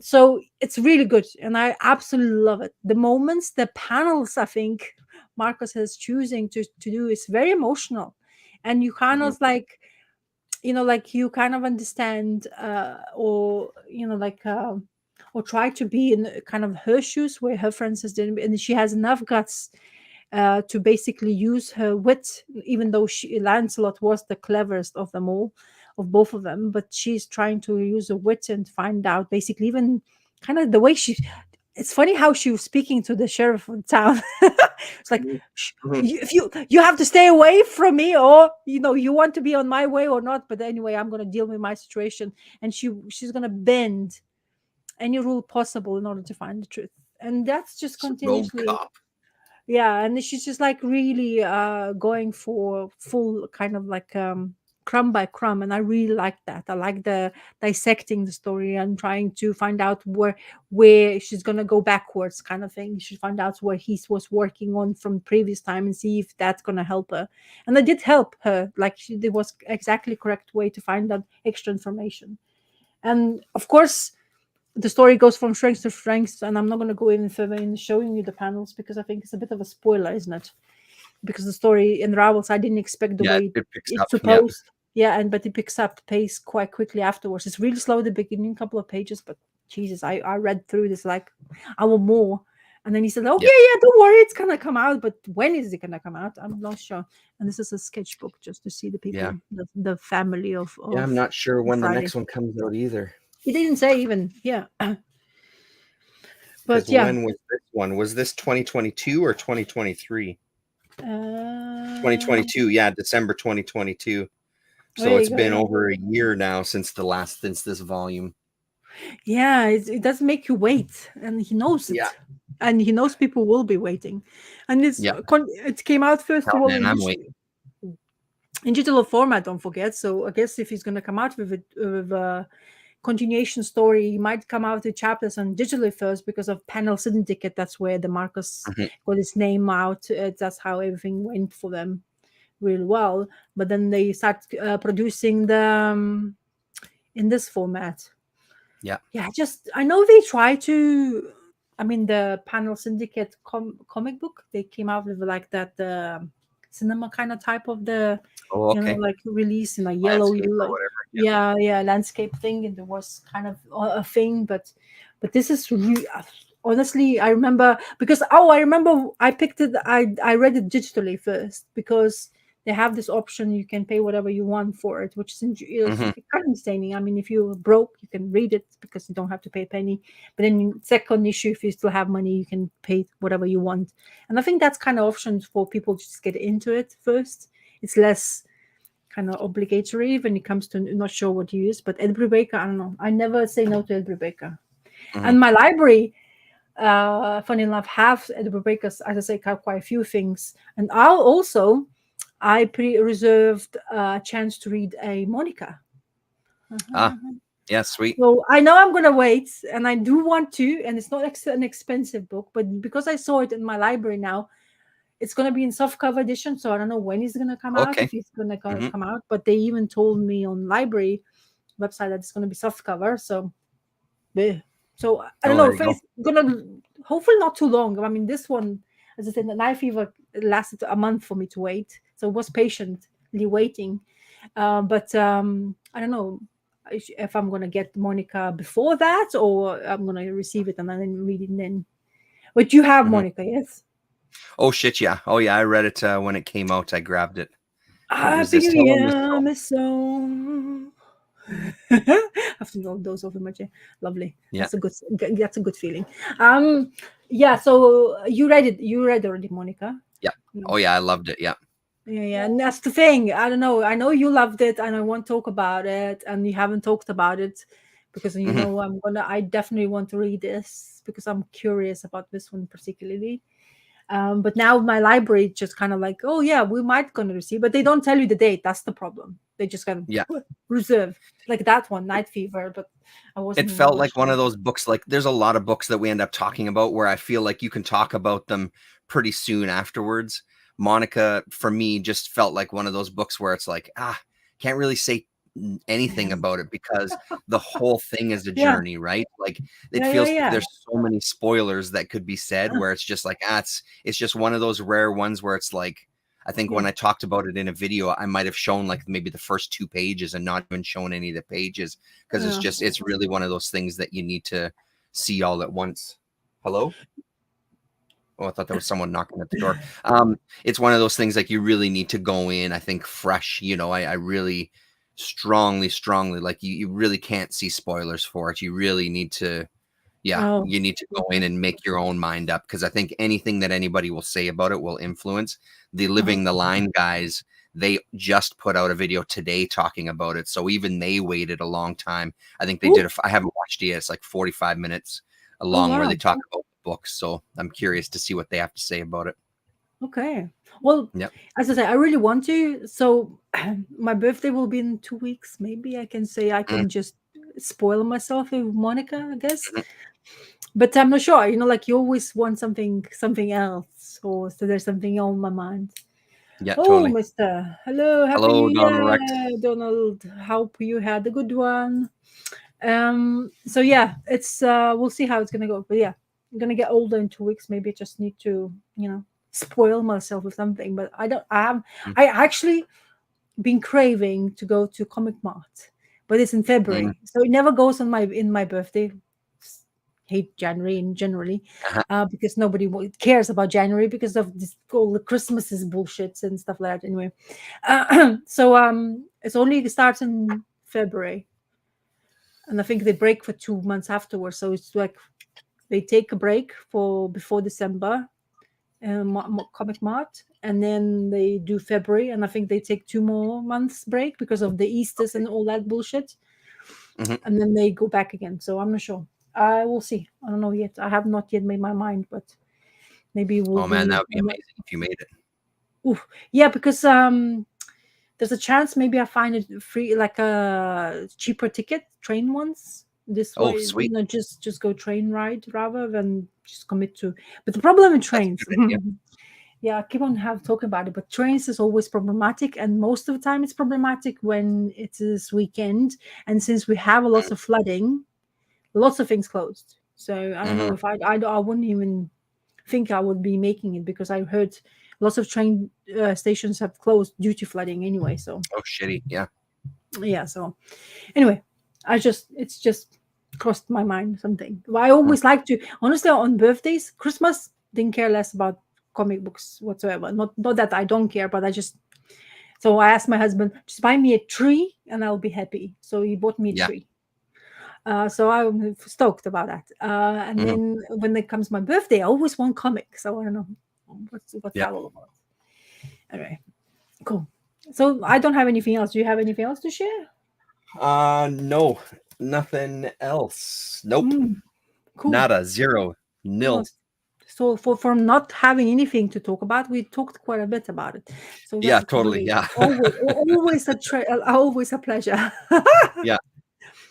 So it's really good, and I absolutely love it. The moments, the panels, I think Marcus is choosing to do is very emotional, and you kind Mhm. of like, like you kind of understand, or like, or try to be in kind of her shoes, where her friends has didn't, and she has enough guts to basically use her wit, even though Lancelot was the cleverest of them all, of both of them. But she's trying to use her wit and find out, basically, even kind of the way she. It's funny how she was speaking to the sheriff of the town. It's like, Mhm. Mhm. if you have to stay away from me, or you want to be on my way or not. But anyway, I'm going to deal with my situation, and she's going to bend any rule possible in order to find the truth. And that's just It's a rogue continuously, cop. yeah. And she's just like really going for full kind of like crumb by crumb, and I really like that. I like the dissecting the story and trying to find out where she's gonna go backwards, kind of thing. She find out where he was working on from previous time, and see if that's gonna help her. And I did help her, like there was exactly correct way to find that extra information. And of course, the story goes from strength to strength, and I'm not going to go even further in showing you the panels, because I think it's a bit of a spoiler, isn't it? Because the story unravels, I didn't expect the Yeah, way it picks up. it's Yeah. supposed. Yeah, but it picks up pace quite quickly afterwards. It's really slow at the beginning, couple of pages, but Jesus, I read through this like hour more. And then he said, "Okay, Yep. yeah, don't worry, it's gonna come out, but when is it gonna come out? I'm not sure." And this is a sketchbook just to see the Yeah. people, the family of Yeah, I'm not sure when the Friday. next one comes out either. He didn't say even, yeah. Because But yeah, when was this one? Was this 2022 or 2023? 2022, yeah, December 2022. So there it's you been go. over a year now since this volume. Yeah, it does make you wait, and he knows it, Yeah. and he knows people will be waiting, and Yeah. it came out first Oh of all man, I'm waiting. in digital format. Don't forget. So I guess if he's going to come out with a continuation story, he might come out with chapters on digitally first because of Panel Syndicate. That's where the Marcus Mhm. got his name out. That's how everything went for them really well. But then they start producing them in this format. Yeah. Yeah, I know they try to. I mean, the Panel Syndicate comic book, they came out with like that cinema kind of type of the, Oh, okay. like release in a yellow, Landscape or whatever. yeah, landscape thing, and there was kind of a thing, but this is honestly, I remember because I remember I picked it. I read it digitally first because they have this option, you can pay whatever you want for it, which is Mhm. kind of insane. I mean, if you're broke, you can read it because you don't have to pay a penny. But then second issue, if you still have money, you can pay whatever you want. And I think that's kind of options for people to just get into it first. It's less kind of obligatory when it comes to not sure what to use. But Ed Brubaker, I don't know. I never say no to Ed Brubaker. Mhm. And my library, funny enough, have Ed Brubaker's, as I say, quite a few things. And I reserved a chance to read a Monica. Ah, yeah, sweet. So I know I'm gonna wait, and I do want to, and it's not an expensive book, but because I saw it in my library now, it's gonna be in softcover edition. So I don't know when it's gonna come out, Okay. if it's gonna Mhm. come out. But they even told me on library website that it's gonna be softcover. So, bleh. So I don't Oh, know there if you go. it's gonna. Hopefully not too long. I mean, this one, as I said, the Night Fever lasted a month for me to wait, so I was patiently waiting. But I don't know if I'm gonna get Monica before that or I'm gonna receive it and then read it then. But you have Mhm. Monica, yes? Oh shit, yeah. Oh yeah, I read it when it came out. I grabbed it. Couldn't Happy resist. New Hello, Miss Year, Girl. Miss Song. After all those over much, lovely. Yeah. That's a good feeling. Yeah. So you read it. You read already, Monica. Yeah. No. Oh yeah, I loved it. Yeah. Yeah, and that's the thing. I don't know. I know you loved it, and I want to talk about it, and you haven't talked about it because Mhm. I definitely want to read this because I'm curious about this one particularly. But now my library just kind of like, oh yeah, we might gonna receive, but they don't tell you the date. That's the problem. They just kind Yeah. of reserve like that one, Night Fever. But I wasn't It even felt really like one sure. of those books, like there's a lot of books that we end up talking about where I feel like you can talk about them pretty soon afterwards. Monica, for me, just felt like one of those books where it's like, can't really say anything about it because the whole thing is a Yeah, journey, right? Like it yeah, yeah, feels yeah. there's so many spoilers that could be said where it's just like, it's just one of those rare ones where it's like, I think Yeah. when I talked about it in a video, I might have shown like maybe the first 2 pages and not even shown any of the pages because Yeah. it's really one of those things that you need to see all at once. Hello? Oh, I thought there was someone knocking at the door. It's one of those things like you really need to go in, I think, fresh. I really strongly like you really can't see spoilers for it. You really need to, yeah, Oh, you need to go in and make your own mind up because I think anything that anybody will say about it will influence. The Living the Line guys, they just put out a video today talking about it. So even they waited a long time. I think they did. Ooh. I haven't watched it yet. It's like 45 minutes Oh long where wow. they talk about the books. So I'm curious to see what they have to say about it. Okay. Well, Yep. as I say, I really want to. So my birthday will be in 2 weeks. Maybe I can say I Mm, can just spoil myself with Monica, I guess. mhm. But I'm not sure. Like you always want something else, or so there's something on my mind. Yeah, Oh, totally. Mister. Hello, Happy Hello, New Donald Year, Rex. Donald. Hope you had a good one. So yeah, it's we'll see how it's gonna go. But yeah, I'm gonna get older in 2 weeks. Maybe I just need to, spoil myself with something. But I don't I have Mm, I actually been craving to go to Comic Mart, but it's in February, so it never goes on my birthday. Hate January in generally, because nobody cares about January because of this all the Christmases bullshits and stuff like that. Anyway, so it's only starts in February, and I think they break for 2 months afterwards. So it's like they take a break for before December, Comic Mart, and then they do February, and I think they take 2 more months break because of the Easters and all that bullshit, and then they go back again. So I'm not sure. I will see. I don't know yet. I have not yet made my mind, but maybe we'll. Oh man, that would be amazing if you made it. Oof. Yeah, because there's a chance maybe I find it free, like a cheaper ticket, train ones. This way, sweet. Just go train ride rather than just commit to. But the problem with trains, yeah, I keep on talking about it, but trains is always problematic, and most of the time it's problematic when it is weekend, and since we have a lot of flooding, lots of things closed. So I don't know if I wouldn't even think I would be making it, because I heard lots of train stations have closed due to flooding anyway. So shitty, yeah. So anyway, it's just crossed my mind something. But I always like to, honestly, on birthdays, Christmas, didn't care less about comic books whatsoever. Not that I don't care, but so I asked my husband, just buy me a tree and I'll be happy. So he bought me a tree. So I'm stoked about that. And then when it comes my birthday, I always want comics. So I don't know what's that all about. Anyway, cool. So I don't have anything else. Do you have anything else to share? No, nothing else. Nope. Cool. Nada, zero, nil. So for not having anything to talk about, we talked quite a bit about it. So yeah, totally. Yeah. always a pleasure.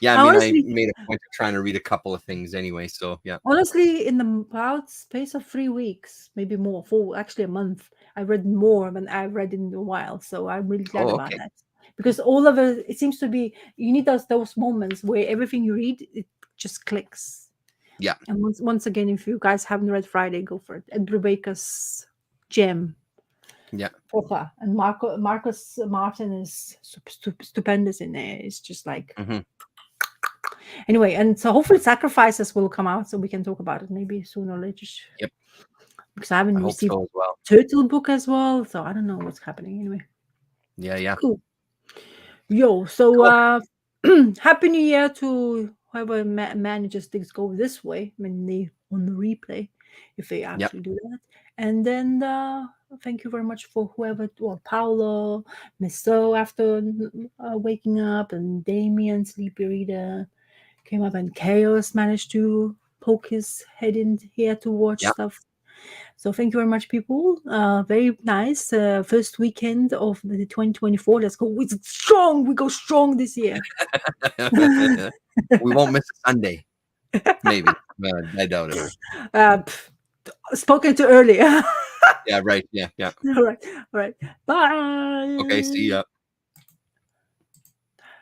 Yeah, I mean, honestly, I made a point of trying to read a couple of things anyway, so yeah. Honestly, in the about space of 3 weeks, maybe more, actually a month, I read more than I've read in a while. So I'm really glad about that. Because all of it seems to be, you need those moments where everything you read, it just clicks. Yeah. And once again, if you guys haven't read Friday, go for it. Ed Brubaker's gem. Yeah. Proper. And Marcus Martin is stupendous in there. It's just like... Anyway, and so hopefully Sacrifices will come out so we can talk about it maybe sooner or later. Yep. Because I haven't received so as well. Turtle book as well, so I don't know what's happening anyway. Yeah. Cool. Yo, so cool. Happy New Year to whoever manages things go this way. I mean, they on the replay, if they actually do that. And then thank you very much for whoever, Paolo, Miss So after waking up, and Damien, Sleepy Reader came up, and Chaos managed to poke his head in here to watch stuff. So thank you very much, people. Very nice. First weekend of the 2024. Let's go. It's strong. We go strong this year. We won't miss a Sunday. Maybe. I doubt it. Spoken to earlier. Yeah, right. Yeah. All right. Bye. Okay, see ya.